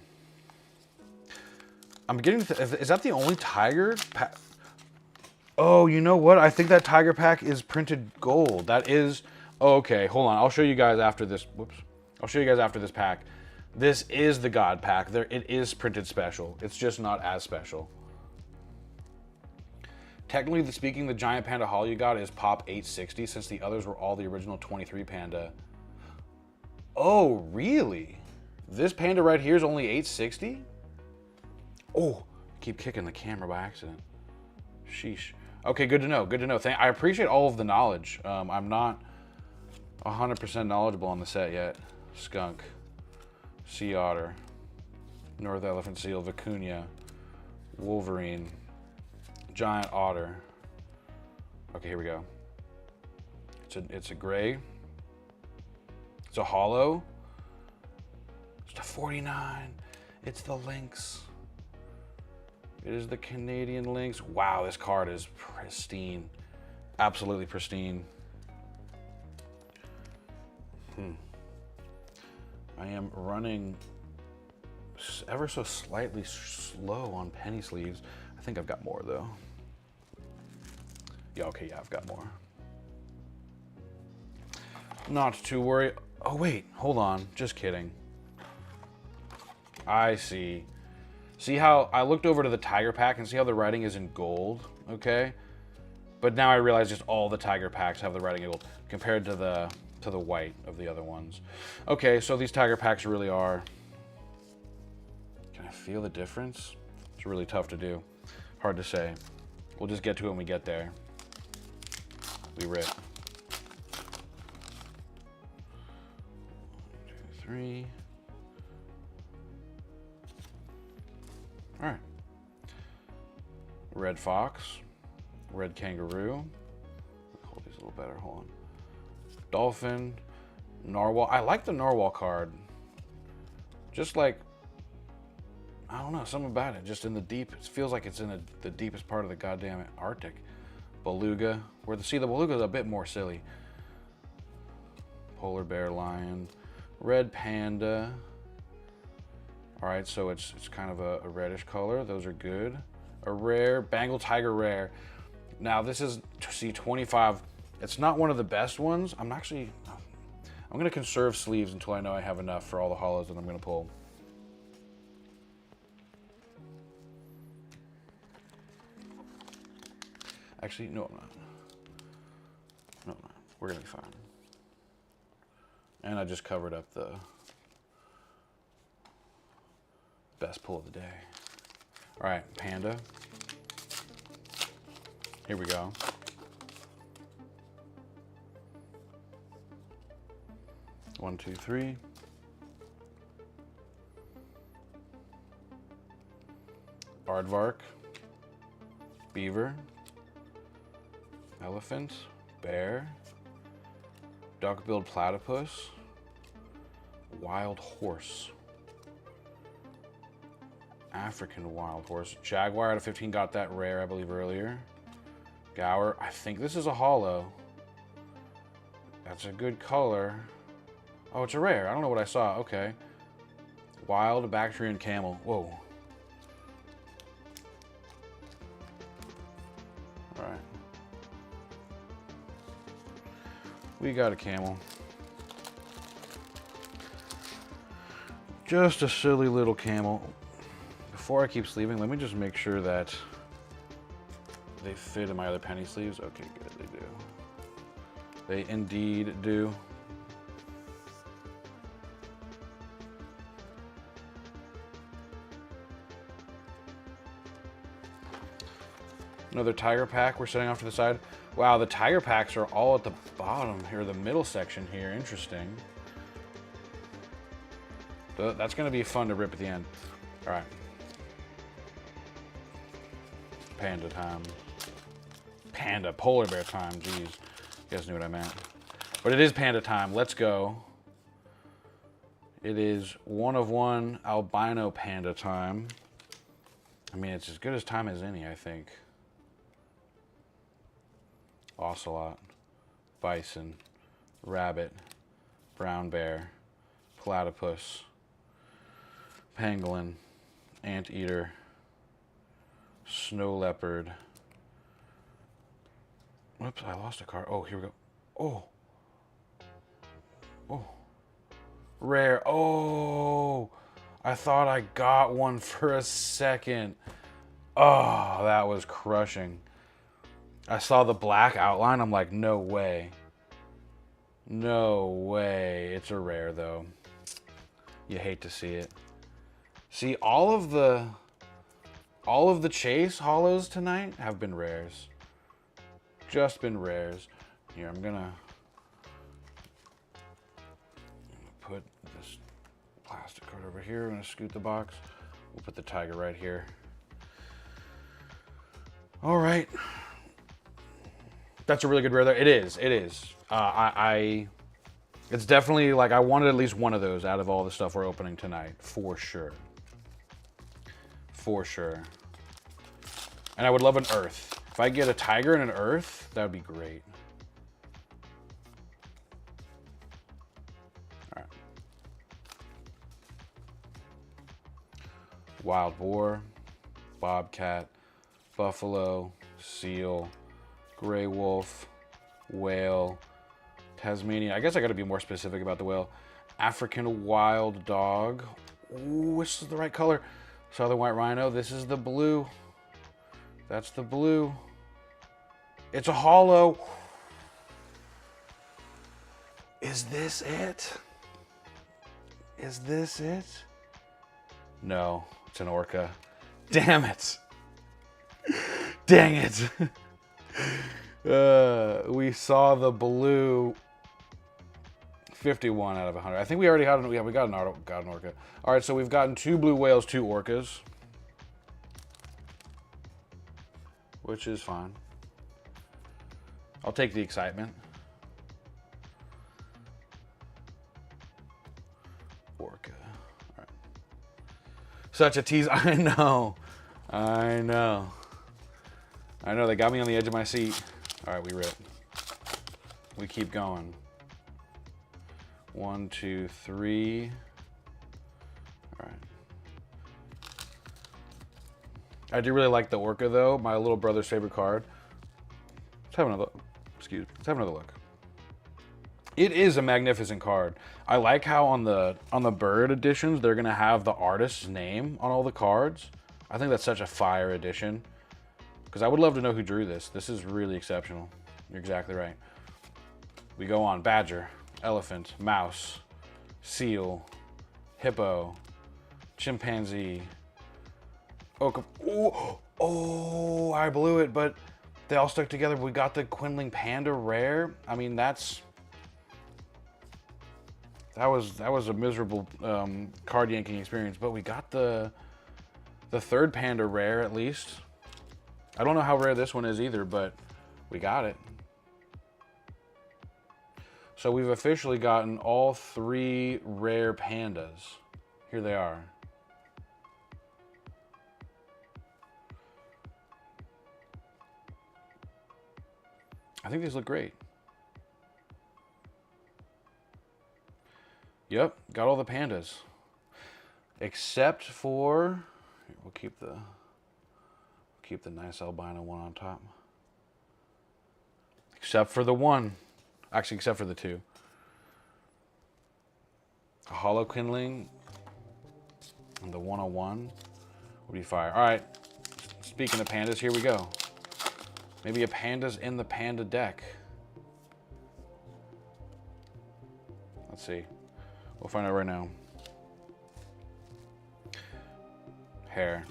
I'm beginning to, is that the only tiger pack? Oh, you know what? I think that tiger pack is printed gold. That is, oh, okay, hold on. I'll show you guys after this, whoops. I'll show you guys after this pack. This is the God pack. It is printed special. It's just not as special. Technically speaking, the giant panda holo you got is pop 860 since the others were all the original 23 panda. Oh, really? This panda right here is only 860? Oh, keep kicking the camera by accident. Sheesh. Okay, good to know, good to know. I appreciate all of the knowledge. I'm not 100% knowledgeable on the set yet. Skunk, sea otter, north elephant seal, vicuña, wolverine, giant otter. Okay, here we go. It's a gray. It's a holo. It's a 49. It's the lynx. It is the Canadian lynx. Wow, this card is pristine. Absolutely pristine. I am running ever so slightly slow on penny sleeves. I think I've got more though. Yeah, okay, yeah, I've got more. Not to worry. Oh wait, hold on, just kidding. I see. See how I looked over to the Tiger Pack and see how the writing is in gold, okay? But now I realize just all the Tiger Packs have the writing in gold compared to the white of the other ones. Okay, so these Tiger Packs really are. Can I feel the difference? It's really tough to do. Hard to say. We'll just get to it when we get there. We rip. 1, 2, 3. All right. Red Fox, Red Kangaroo. Hold these a little better, hold on. Dolphin, Narwhal. I like the Narwhal card. Just like, I don't know, something about it. Just in the deep, it feels like it's in the deepest part of the goddamn Arctic. Beluga, see the Beluga is a bit more silly. Polar Bear, Lion, Red Panda. All right, so it's kind of a reddish color. Those are good. A rare, Bengal Tiger rare. Now this is C25. It's not one of the best ones. I'm gonna conserve sleeves until I know I have enough for all the hollows that I'm gonna pull. Actually, no, I'm not. No, I'm not. We're gonna be fine. And I just covered up the best pull of the day. All right, Panda. Here we go. One, two, three. Aardvark. Beaver. Elephant. Bear. Duck-billed platypus. Wild horse. African wild horse. Jaguar out of 15 got that rare, I believe, earlier. Gower. I think this is a hollow. That's a good color. Oh, it's a rare. I don't know what I saw. Okay. Wild Bactrian camel. Whoa. All right. We got a camel. Just a silly little camel. Before I keep sleeving, let me just make sure that they fit in my other penny sleeves. Okay, good, they do. They indeed do. Another Tiger Pack we're setting off to the side. Wow, the Tiger Packs are all at the bottom here, the middle section here. Interesting. That's going to be fun to rip at the end. All right. Panda time. Panda, polar bear time, jeez. You guys knew what I meant. But it is panda time, let's go. It is 1 of 1 albino panda time. I mean, it's as good as time as any, I think. Ocelot, bison, rabbit, brown bear, platypus, pangolin, anteater, snow leopard. Whoops, I lost a card. Oh, here we go. Oh. Oh. Rare. Oh. I thought I got one for a second. Oh, that was crushing. I saw the black outline. I'm like, no way. No way. It's a rare, though. You hate to see it. See, all of the chase hollows tonight have been rares. Just been rares. Here, I'm gonna put this plastic card over here. I'm gonna scoot the box. We'll put the tiger right here. All right. That's a really good rare there. It is. It is. It's definitely like I wanted at least one of those out of all the stuff we're opening tonight, for sure. For sure. And I would love an Earth. If I get a tiger and an earth, that would be great. All right. Wild boar, bobcat, buffalo, seal, gray wolf, whale, Tasmania. I guess I got to be more specific about the whale. African wild dog. Ooh, which is the right color? Southern white rhino. This is the blue. That's the blue. It's a hollow. Is this it? Is this it? No, it's an orca. Damn it. Dang it. We saw the blue 51 out of 100. I think we already got an orca. All right, so we've gotten 2 blue whales, 2 orcas, which is fine. I'll take the excitement. Orca. All right. Such a tease. I know. I know. I know. They got me on the edge of my seat. All right, we rip. We keep going. 1, 2, 3. All right. I do really like the orca, though. My little brother's favorite card. Let's have another. Excuse me. Let's have another look. It is a magnificent card. I like how on the bird editions they're gonna have the artist's name on all the cards. I think that's such a fire edition. Because I would love to know who drew this. This is really exceptional. You're exactly right. We go on. Badger, elephant, mouse, seal, hippo, chimpanzee. Oh, I blew it, but they all stuck together. We got the Quinling Panda rare. I mean, that was a miserable card yanking experience, but we got the third panda rare at least. I don't know how rare this one is either, but we got it. So we've officially gotten all 3 rare pandas. Here they are. I think these look great. Yep, got all the pandas. Except for, we'll keep the nice albino one on top. Except for the one. Actually, except for the 2. A hollow kindling and the 101 would be fire. All right, speaking of pandas, here we go. Maybe a panda's in the panda deck. Let's see. We'll find out right now. Hare,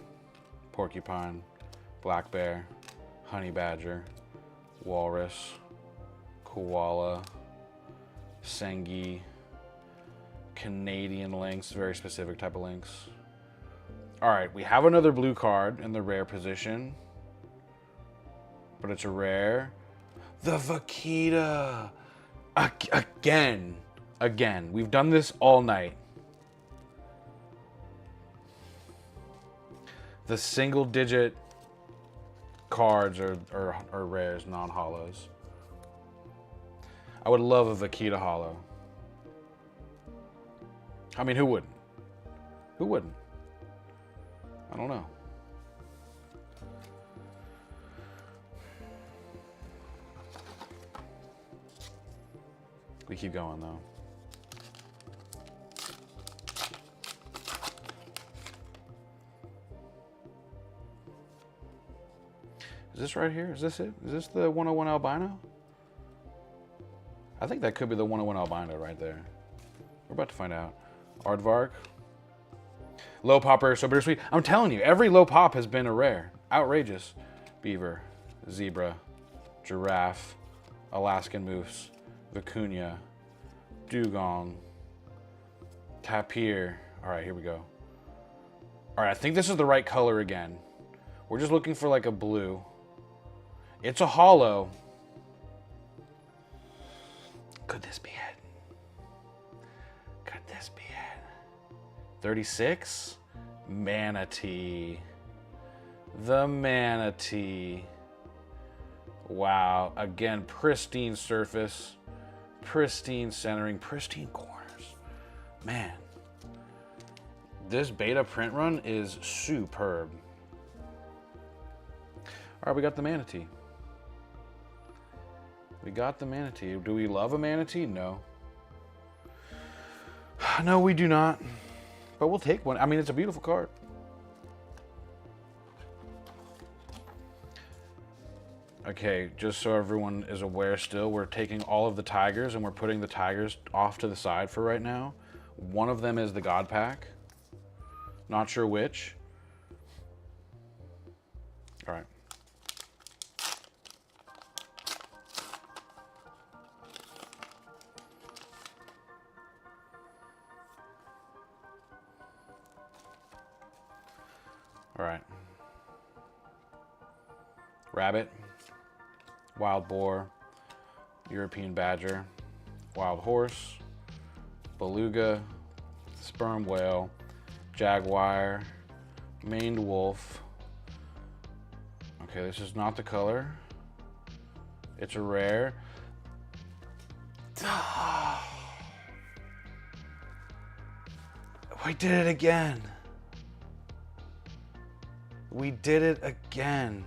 porcupine, black bear, honey badger, walrus, koala, sengi, Canadian lynx, very specific type of lynx. All right, we have another blue card in the rare position, but it's a rare. The vaquita. Again, we've done this all night. The single digit cards are rares, non-hollows. I would love a vaquita hollow. I mean, who wouldn't? Who wouldn't? I don't know. We keep going though. Is this right here? Is this it? Is this the 101 albino? I think that could be the 101 albino right there. We're about to find out. Aardvark. Low popper, so bittersweet. I'm telling you, every low pop has been a rare. Outrageous. Beaver, zebra, giraffe, Alaskan moose, vicuña, dugong, tapir. All right, here we go. All right, I think this is the right color again. We're just looking for like a blue. It's a hollow. Could this be it? Could this be it? 36? Manatee. The manatee. Wow. Again, pristine surface, pristine centering, pristine corners. Man, this beta print run is superb. All right, we got the manatee. We got the manatee. Do we love a manatee? No. No, we do not. But we'll take one. I mean, it's a beautiful card. Okay, just so everyone is aware still, we're taking all of the tigers and we're putting the tigers off to the side for right now. One of them is the God Pack. Not sure which. All right. All right. Rabbit, wild boar, European badger, wild horse, beluga, sperm whale, jaguar, maned wolf. Okay, this is not the color. It's a rare. We did it again. We did it again.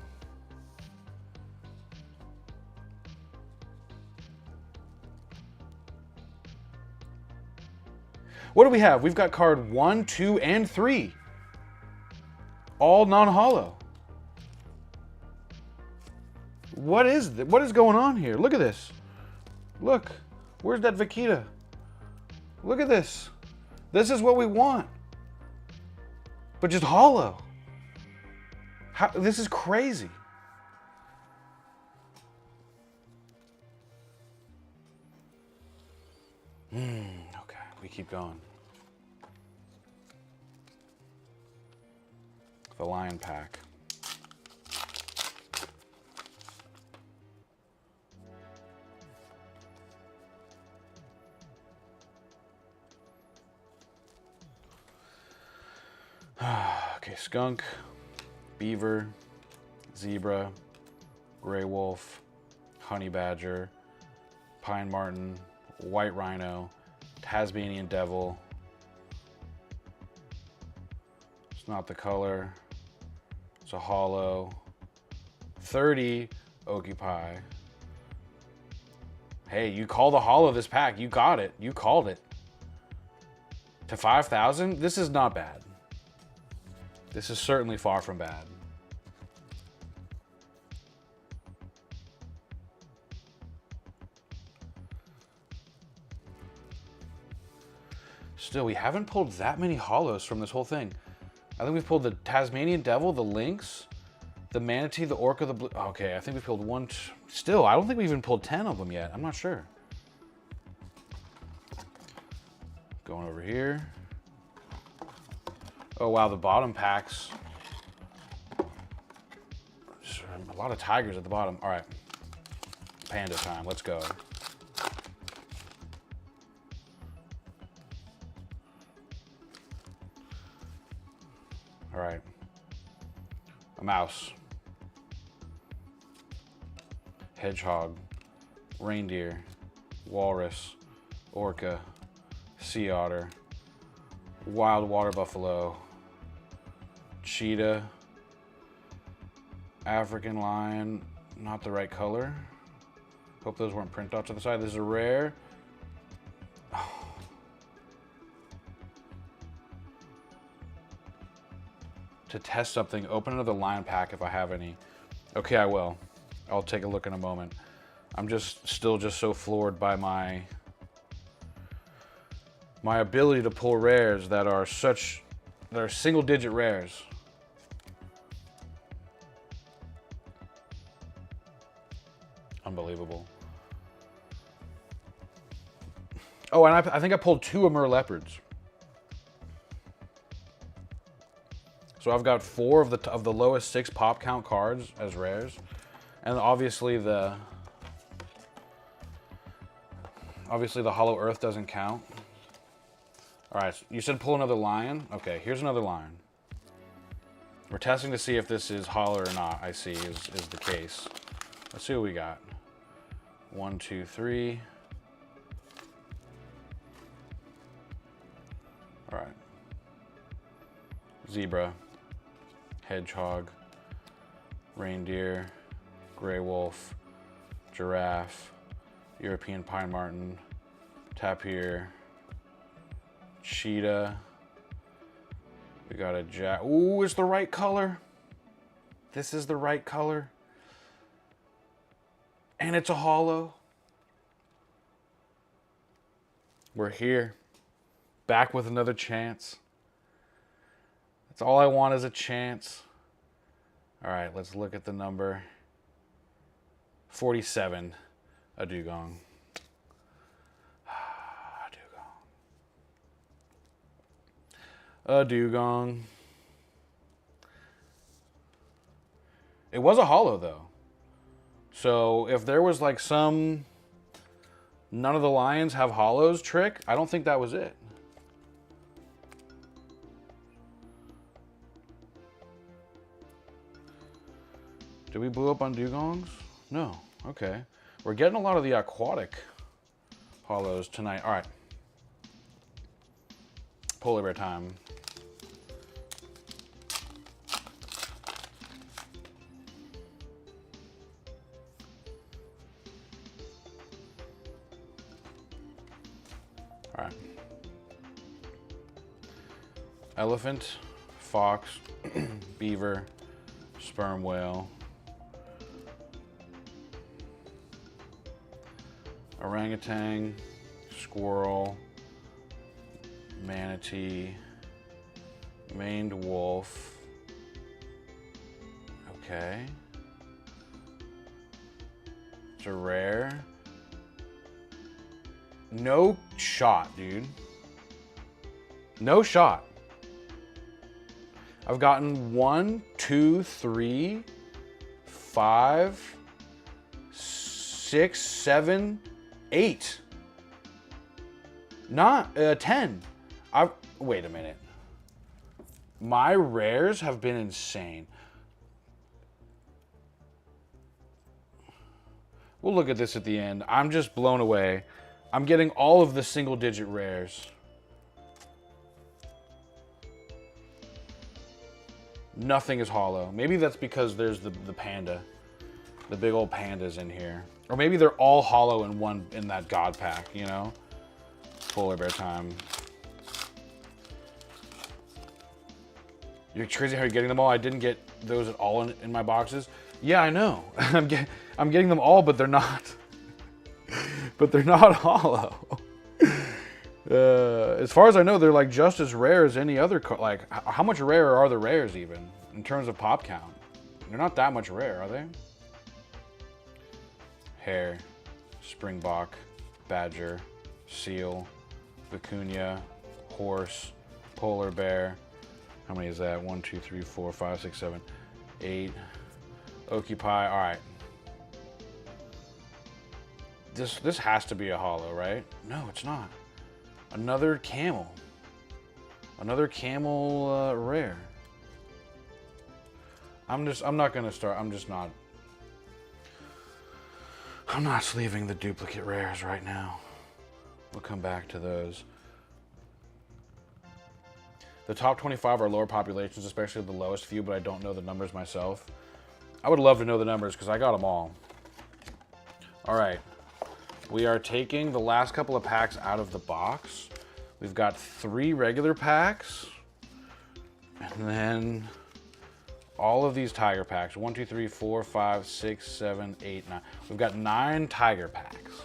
What do we have? We've got card 1, 2, and 3. All non-holo. What is going on here? Look at this. Look. Where's that Vaquita? Look at this. This is what we want. But just holo. This is crazy. Okay, we keep going. The Lion Pack. Okay, skunk, beaver, zebra, gray wolf, honey badger, pine marten, white rhino, Tasmanian devil. It's not the color. It's a holo. 30 Occupy. Hey, you call the holo this pack. You got it. You called it. To 5,000? This is not bad. This is certainly far from bad. Still, we haven't pulled that many holos from this whole thing. I think we've pulled the Tasmanian devil, the lynx, the manatee, the orca, the blue. Okay, I think we pulled one. Still, I don't think we even pulled 10 of them yet. I'm not sure. Going over here. Oh, wow, the bottom packs. A lot of tigers at the bottom. All right. Panda time. Let's go. All right. A mouse. Hedgehog. Reindeer. Walrus. Orca. Sea otter. Wild water buffalo. Cheetah. African lion. Not the right color. Hope those weren't print dots to the side. This is a rare. To test something, open another lion pack if I have any. Okay, I will. I'll take a look in a moment. I'm still so floored by my ability to pull rares that are single digit rares. Unbelievable. Oh, and I think I pulled 2 Amur leopards. So I've got 4 of the lowest 6 pop count cards as rares, and obviously the Hollow Earth doesn't count. All right, you said pull another lion. Okay, here's another lion. We're testing to see if this is hollow or not. I see is the case. Let's see what we got. 1, 2, 3. All right. Zebra, hedgehog, reindeer, gray wolf, giraffe, European pine marten, tapir, cheetah. We got a jack. Ooh, it's the right color. This is the right color. And it's a holo. We're here. Back with another chance. That's all I want is a chance. All right, let's look at the number. 47, a dugong. A dugong. It was a holo though. So if there was like some none of the lions have holos trick, I don't think that was it. Did we blow up on dugongs? No. Okay. We're getting a lot of the aquatic holos tonight. All right. Polar bear time. All right. Elephant, fox, beaver, sperm whale, orangutan, squirrel, manatee, maned wolf. Okay. It's a rare. No shot, dude. No shot. I've gotten 1, 2, 3, 5, 6, 7, 8. Not 10. Wait a minute. My rares have been insane. We'll look at this at the end. I'm just blown away. I'm getting all of the single digit rares. Nothing is holo. Maybe that's because there's the panda. The big old pandas in here. Or maybe they're all holo in that god pack, you know? Polar bear time. You're crazy how you're getting them all. I didn't get those at all in my boxes. Yeah, I know. I'm getting them all, but they're not. But they're not holo. As far as I know, they're like just as rare as any other card. Like, how much rarer are the rares even in terms of pop count? They're not that much rare, are they? Hare, springbok, badger, seal, vicuña, horse, polar bear. How many is that? 1, 2, 3, 4, 5, 6, 7, 8. Occupy. All right. This has to be a holo, right? No, it's not. Another camel. Another camel rare. I'm not sleeving the duplicate rares right now. We'll come back to those. The top 25 are lower populations, especially the lowest few, but I don't know the numbers myself. I would love to know the numbers because I got them all. All right. We are taking the last couple of packs out of the box. We've got 3 regular packs. And then all of these tiger packs. 1, 2, 3, 4, 5, 6, 7, 8, 9. We've got 9 tiger packs.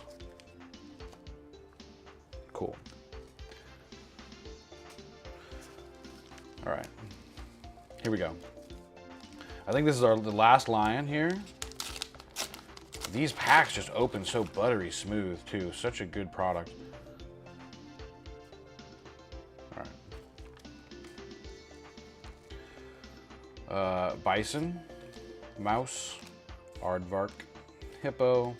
Cool. All right. Here we go. I think this is the last lion here. These packs just open so buttery smooth too. Such a good product. All right. Bison, mouse, aardvark, hippo,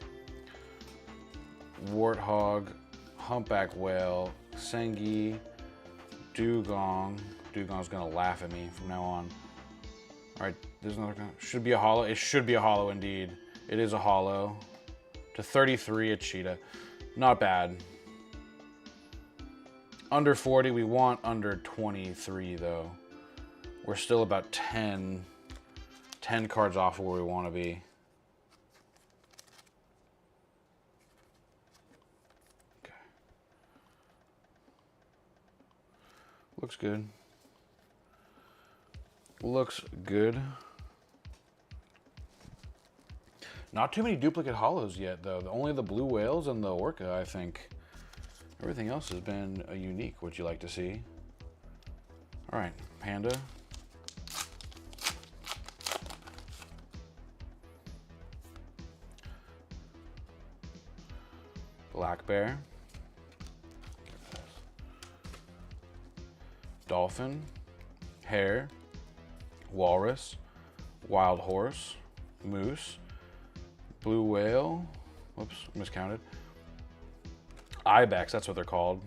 warthog, humpback whale, sengi, dugong. Dugong's gonna laugh at me from now on. All right, there's another guy. Should be a holo. It should be a holo indeed. It is a holo. To 33 a cheetah. Not bad. Under 40, we want under 23 though. We're still about 10 cards off of where we want to be. Okay. Looks good. Looks good. Not too many duplicate holos yet, though. Only the blue whales and the orca, I think. Everything else has been unique, what you like to see. All right, panda. Black bear. Dolphin. Hare. Walrus. Wild horse. Moose. Blue whale. Whoops, miscounted. Ibex, that's what they're called.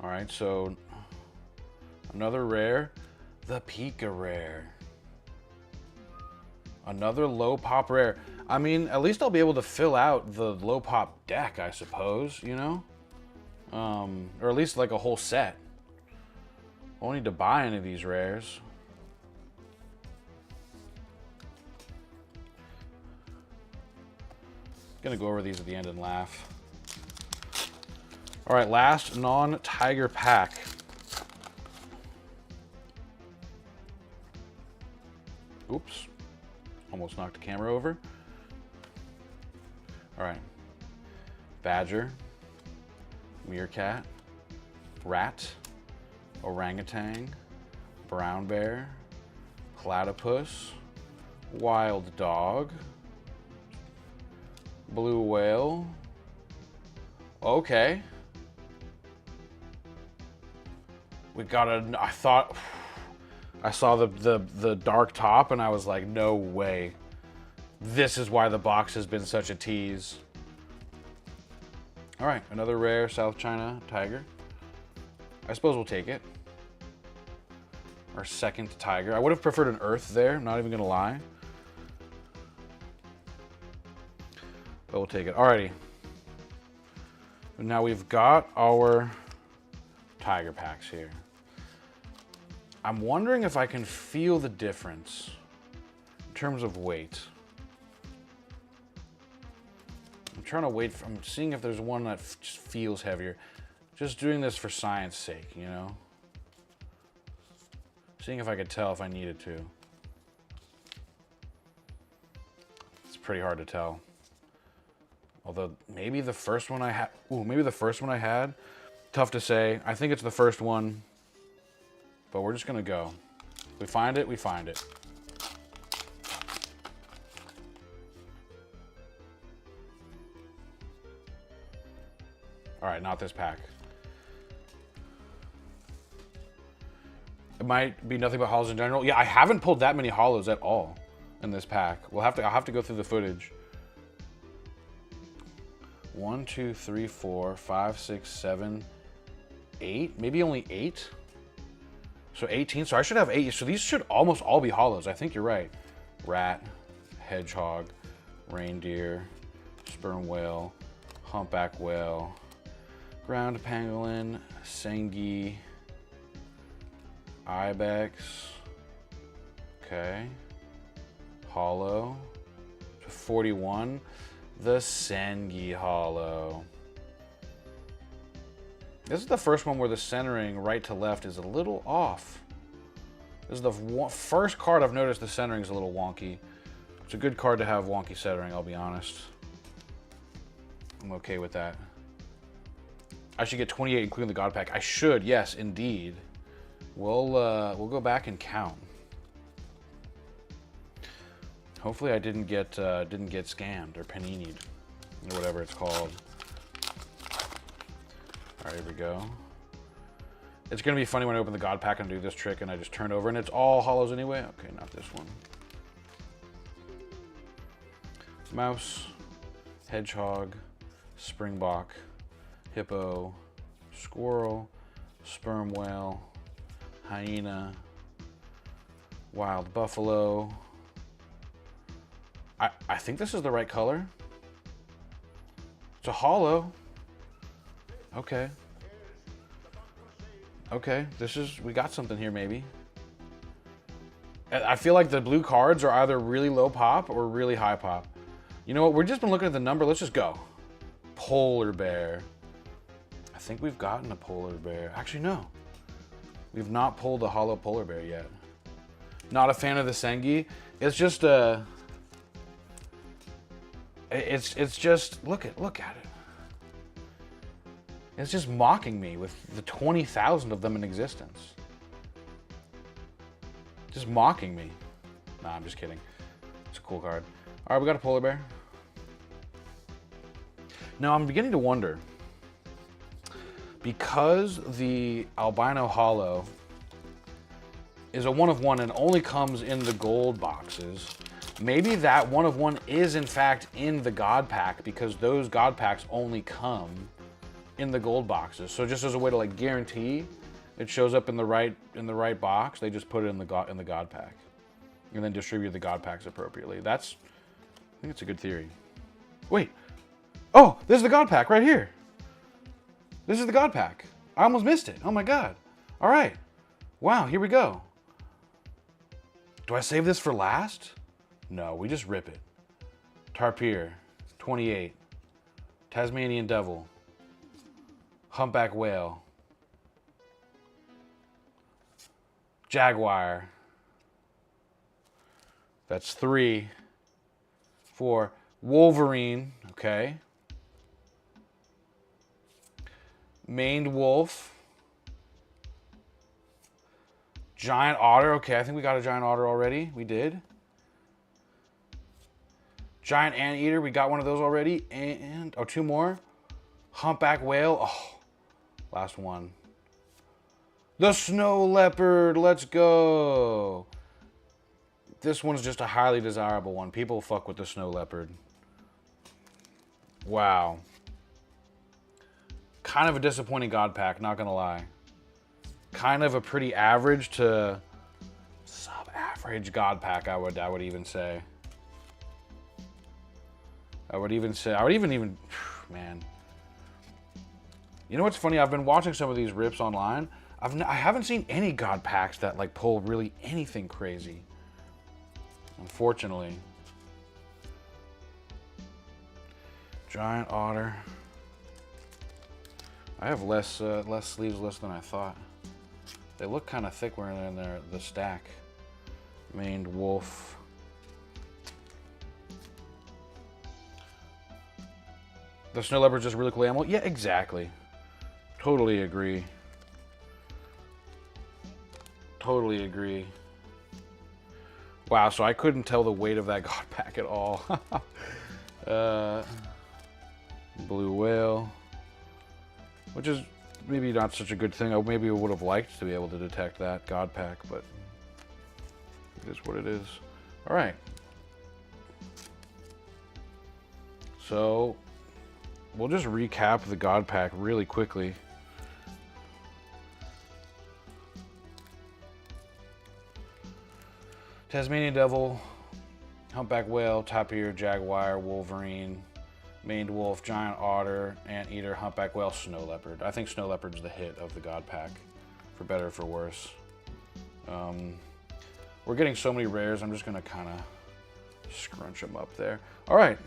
All right, so another rare, the Pika rare. Another low pop rare. I mean, at least I'll be able to fill out the low pop deck, I suppose, you know? Or at least like a whole set. I won't need to buy any of these rares. Gonna go over these at the end and laugh. All right, last non-tiger pack. Oops, almost knocked the camera over. All right, badger, meerkat, rat, orangutan, brown bear, platypus, wild dog, blue whale. Okay. We got a, I thought, I saw the dark top and I was like, no way. This is why the box has been such a tease. All right, another rare South China tiger. I suppose we'll take it. Our second tiger. I would have preferred an earth there, not even gonna lie. But we'll take it. Alrighty. Now we've got our tiger packs here. I'm wondering if I can feel the difference in terms of weight. I'm trying to wait. I'm seeing if there's one that just feels heavier. Just doing this for science sake, you know? Seeing if I could tell if I needed to. It's pretty hard to tell. Although maybe the first one I had, maybe the first one I had, tough to say. I think it's the first one, but we're just gonna go. We find it, we find it. All right, not this pack. It might be nothing but holos in general. Yeah, I haven't pulled that many holos at all in this pack. I'll have to go through the footage. 1, 2, 3, 4, 5, 6, 7, 8. Maybe only 8. So 18. So I should have 8. So these should almost all be holos. I think you're right. Rat, hedgehog, reindeer, sperm whale, humpback whale, ground pangolin, sengi, ibex. Okay. Holo. 41. The Sengi holo. This is the first one where the centering right to left is a little off. This is the first card I've noticed the centering is a little wonky. It's a good card to have wonky centering, I'll be honest. I'm okay with that. I should get 28 including the God Pack. I should, yes, indeed. We'll go back and count. Hopefully I didn't get scammed or panini'd or whatever it's called. All right, here we go. It's gonna be funny when I open the God Pack and do this trick and I just turn over and it's all holos anyway. Okay, not this one. Mouse, hedgehog, springbok, hippo, squirrel, sperm whale, hyena, wild buffalo, I think this is the right color. It's a holo. Okay. Okay, we got something here maybe. I feel like the blue cards are either really low pop or really high pop. You know what, we've just been looking at the number, let's just go. Polar bear. I think we've gotten a polar bear. Actually, no. We've not pulled a holo polar bear yet. Not a fan of the Sengi. It's just it's just look at it. It's just mocking me with the 20,000 of them in existence. Just mocking me. Nah, I'm just kidding. It's a cool card. All right, we got a polar bear. Now I'm beginning to wonder, because the albino holo is a 1 of 1 and only comes in the gold boxes, maybe that 1 of 1 is in fact in the God Pack, because those God Packs only come in the gold boxes. So just as a way to like guarantee it shows up in the right box, they just put it in the God Pack and then distribute the God Packs appropriately. I think it's a good theory. Wait. Oh, this is the God Pack right here. This is the God Pack. I almost missed it. Oh my God. All right. Wow, here we go. Do I save this for last? No, we just rip it. Tarpier, 28. Tasmanian Devil. Humpback Whale. Jaguar. That's 3. 4. Wolverine, okay. Maned Wolf. Giant Otter, okay, I think we got a Giant Otter already. We did. Giant Anteater, we got one of those already. And, oh, 2 more. Humpback Whale, oh, last one. The Snow Leopard, let's go. This one's just a highly desirable one. People fuck with the Snow Leopard. Wow. Kind of a disappointing God Pack, not gonna lie. Kind of a pretty average to sub-average God Pack, I would even say. Man. You know what's funny? I've been watching some of these rips online. I haven't seen any God Packs that like pull really anything crazy. Unfortunately. Giant Otter. I have less sleeves than I thought. They look kind of thick when they're in the stack. Maned Wolf. The Snow Leopard's just really cool animal. Yeah, exactly. Totally agree. Totally agree. Wow, so I couldn't tell the weight of that God Pack at all. Blue Whale. Which is maybe not such a good thing. Maybe I would have liked to be able to detect that God Pack, but it is what it is. All right. So we'll just recap the God Pack really quickly. Tasmanian Devil, Humpback Whale, Tapir, Jaguar, Wolverine, Maned Wolf, Giant Otter, Anteater, Humpback Whale, Snow Leopard. I think Snow Leopard's the hit of the God Pack, for better or for worse. We're getting so many rares, I'm just gonna kind of scrunch them up there. All right,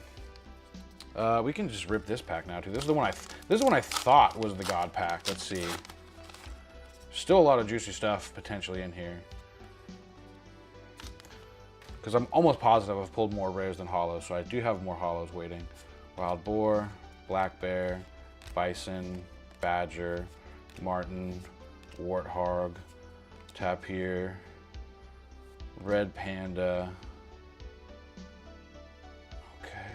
we can just rip this pack now too. This is the one I thought was the God Pack. Let's see. Still a lot of juicy stuff potentially in here. Because I'm almost positive I've pulled more rares than holos, so I do have more holos waiting. Wild Boar, Black Bear, Bison, Badger, Martin, Warthog, Tapir, Red Panda. Okay.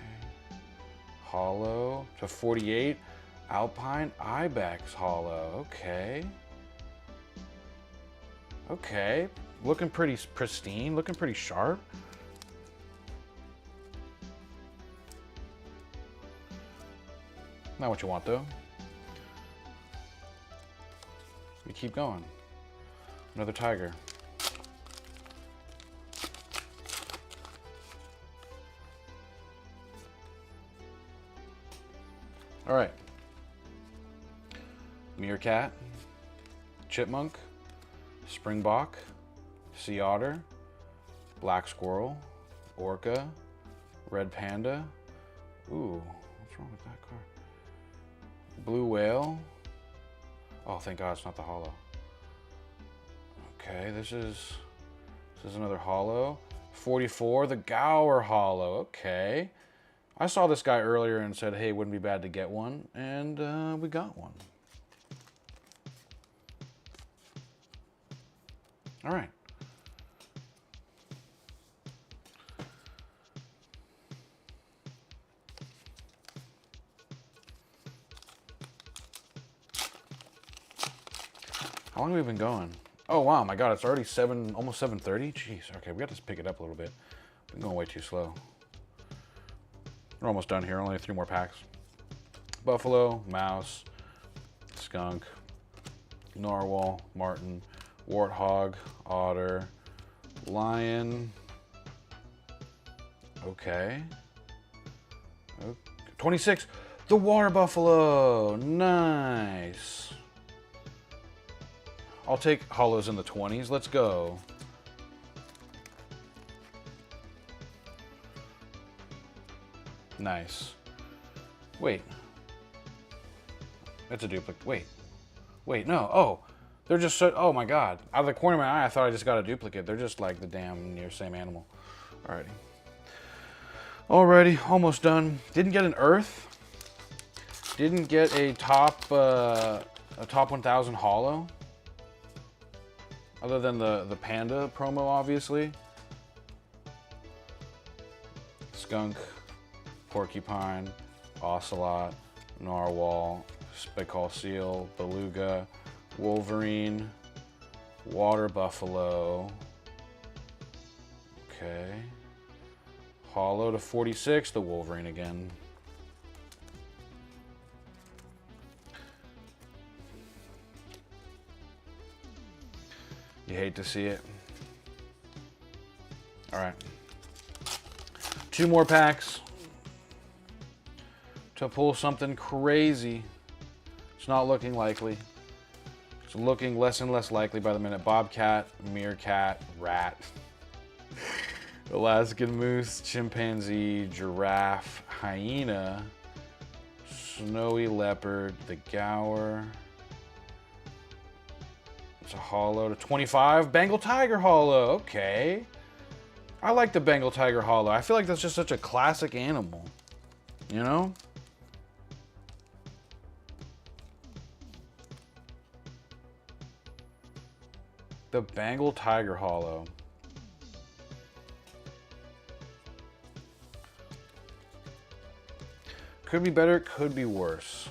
Holo to 48. Alpine Ibex Holo. Okay. Okay. Looking pretty pristine, looking pretty sharp. Not what you want though. We keep going. Another tiger. All right. Meerkat, chipmunk, springbok, sea otter, black squirrel, orca, red panda. Ooh, what's wrong with that card? Blue whale. Oh, thank God it's not the holo. Okay, this is another holo. 44, the Gower holo. Okay. I saw this guy earlier and said, hey, it wouldn't be bad to get one, and we got one. All right. How long have we been going? Oh, wow, my God, it's already almost 7:30? Jeez, okay, we got to pick it up a little bit. Been going way too slow. We're almost done here, only 3 more packs. Buffalo, mouse, skunk, narwhal, marten, warthog, otter, lion. Okay. 26, the water buffalo, nice. I'll take holos in the 20s. Let's go. Nice. Wait. That's a duplicate. Wait, no. Oh, they're just so, oh my God. Out of the corner of my eye, I thought I just got a duplicate. They're just like the damn near same animal. Alrighty, almost done. Didn't get an earth. Didn't get a top 1000 holo. Other than the panda promo, obviously. Skunk, porcupine, ocelot, narwhal, speckled seal, beluga, wolverine, water buffalo. Okay. Holo to 46, the wolverine again. You hate to see it. All right. 2 more packs to pull something crazy. It's not looking likely. It's looking less and less likely by the minute. Bobcat, meerkat, rat, Alaskan moose, chimpanzee, giraffe, hyena, snowy leopard, the Gower. It's a holo to 25. Bengal tiger holo. Okay. I like the Bengal tiger holo. I feel like that's just such a classic animal. You know? The Bengal tiger holo. Could be better, could be worse.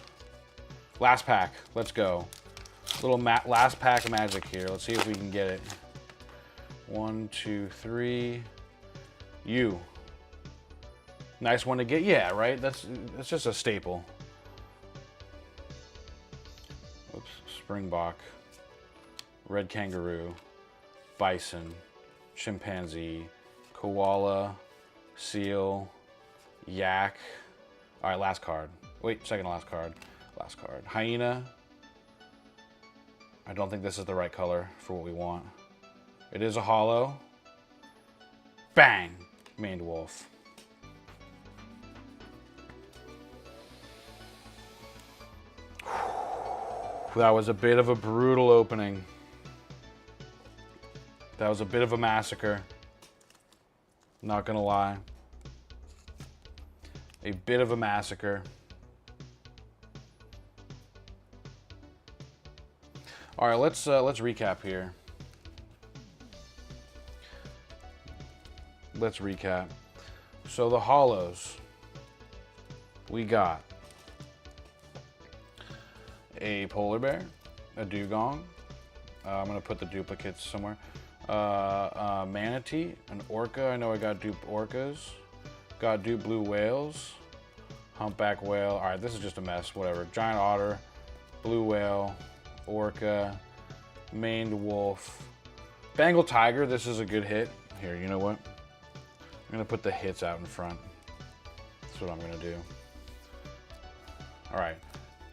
Last pack. Let's go. Little last pack of magic here. Let's see if we can get it. 1, 2, 3. You. Nice one to get. Yeah, right? That's just a staple. Oops. Springbok. Red kangaroo. Bison. Chimpanzee. Koala. Seal. Yak. All right, last card. Wait, second to last card. Last card. Hyena. I don't think this is the right color for what we want. It is a holo. Bang! Maned wolf. That was a bit of a brutal opening. That was a bit of a massacre. Not gonna lie. A bit of a massacre. All right, let's recap here. Let's recap. So the holos, we got a polar bear, a dugong. I'm gonna put the duplicates somewhere. Manatee, an orca. I know I got duped orcas. Got duped blue whales, humpback whale. All right, this is just a mess. Whatever. Giant otter, blue whale, orca, maned wolf, Bengal tiger. This is a good hit. Here, you know what? I'm gonna put the hits out in front. That's what I'm gonna do. All right.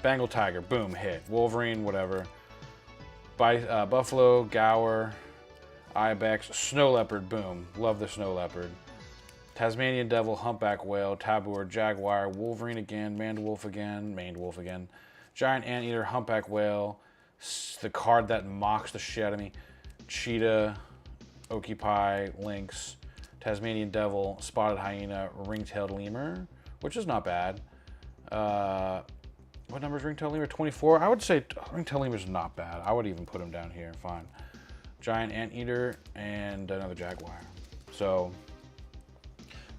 Bengal Tiger, boom, hit. Wolverine, whatever. Buffalo, Gower, Ibex, Snow Leopard, boom. Love the Snow Leopard. Tasmanian Devil, Humpback Whale, Tabor, Jaguar, Wolverine again, Maned Wolf again. Giant Anteater, Humpback Whale, the card that mocks the shit out of me. Cheetah, Occupy, Lynx, Tasmanian Devil, Spotted Hyena, Ring-tailed Lemur, which is not bad. What number is Ring-tailed Lemur? 24? I would say Ring-tailed Lemur is not bad. I would even put him down here, fine. Giant Anteater, and another Jaguar. So,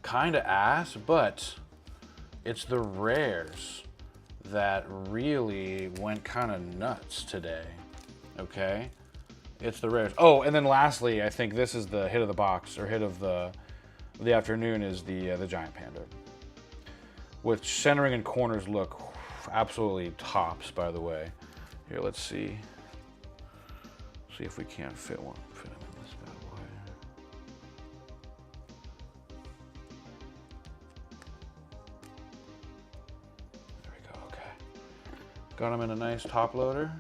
kind of ass, but it's the rares that really went kind of nuts today, okay? It's the rares. Oh, and then lastly, I think this is the hit of the box, or hit of the afternoon, is the Giant Panda. With centering and corners look absolutely tops, by the way. Here, let's see. See if we can't fit him in this bad boy. There we go, okay. Got him in a nice top loader.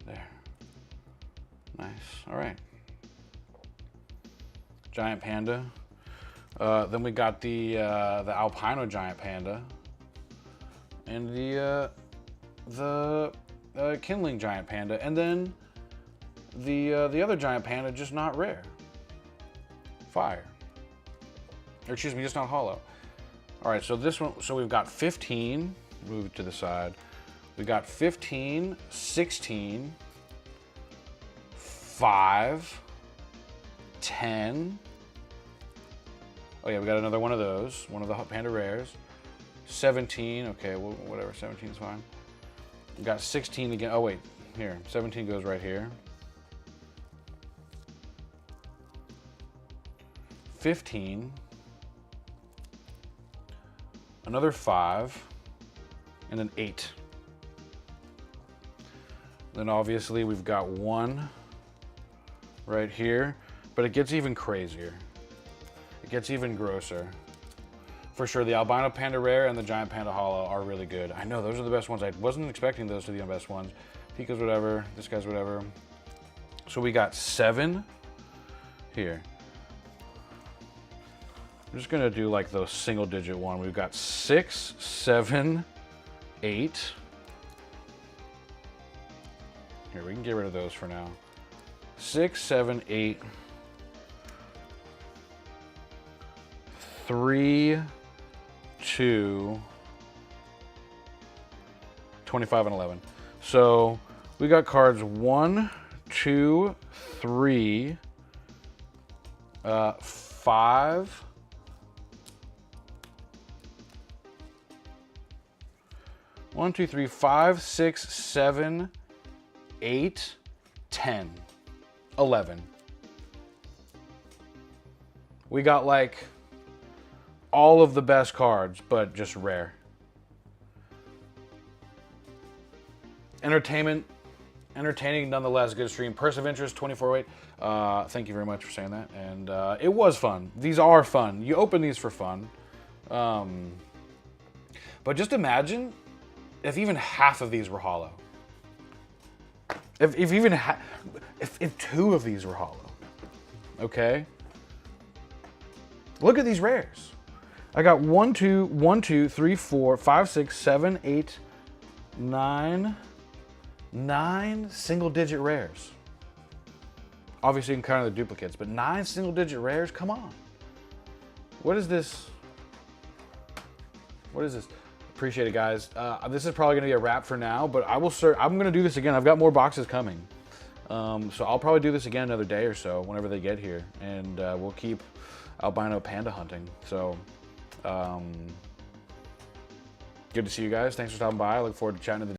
There. Nice, all right. Giant Panda. Then we got the Alpino Giant Panda. And the Kindling Giant Panda, and then the other Giant Panda, just not rare. Fire. Or excuse me, just not hollow. All right, so this one, so we've got 15, move it to the side. We got 15, 16, 5, 10. Oh yeah, we got another one of those, one of the Panda Rares. 17, okay, well, whatever, 17 is fine. We got 16 again. Oh wait, here, 17 goes right here. 15. Another 5. And then 8. Then obviously we've got 1 right here, but it gets even crazier. It gets even grosser. For sure, the Albino Panda Rare and the Giant Panda Hollow are really good. I know, those are the best ones. I wasn't expecting those to be the best ones. Pika's whatever, this guy's whatever. So we got 7 here. I'm just gonna do like the single digit one. We've got 6, 7, 8. Here, we can get rid of those for now. 6, 7, 8. 3, 2, 25, and 11. So we got cards 1, 2, 3, 5, 1, 2, 3, 5, 6, 7, 8, 10, 11. We got like all of the best cards, but just rare. Entertaining nonetheless. Good stream. Purse of Interest 2408. Thank you very much for saying that. And it was fun. These are fun. You open these for fun. But just imagine if even half of these were hollow. If 2 of these were hollow. Okay? Look at these rares. I got 1, 2, 3, 4, 5, 6, 7, 8, 9 single-digit rares. Obviously, you can count the duplicates, but 9 single-digit rares? Come on. What is this? What is this? Appreciate it, guys. This is probably going to be a wrap for now, but I'm going to do this again. I've got more boxes coming. So I'll probably do this again another day or so, whenever they get here, and we'll keep albino panda hunting. So, good to see you guys. Thanks for stopping by. I look forward to chatting to the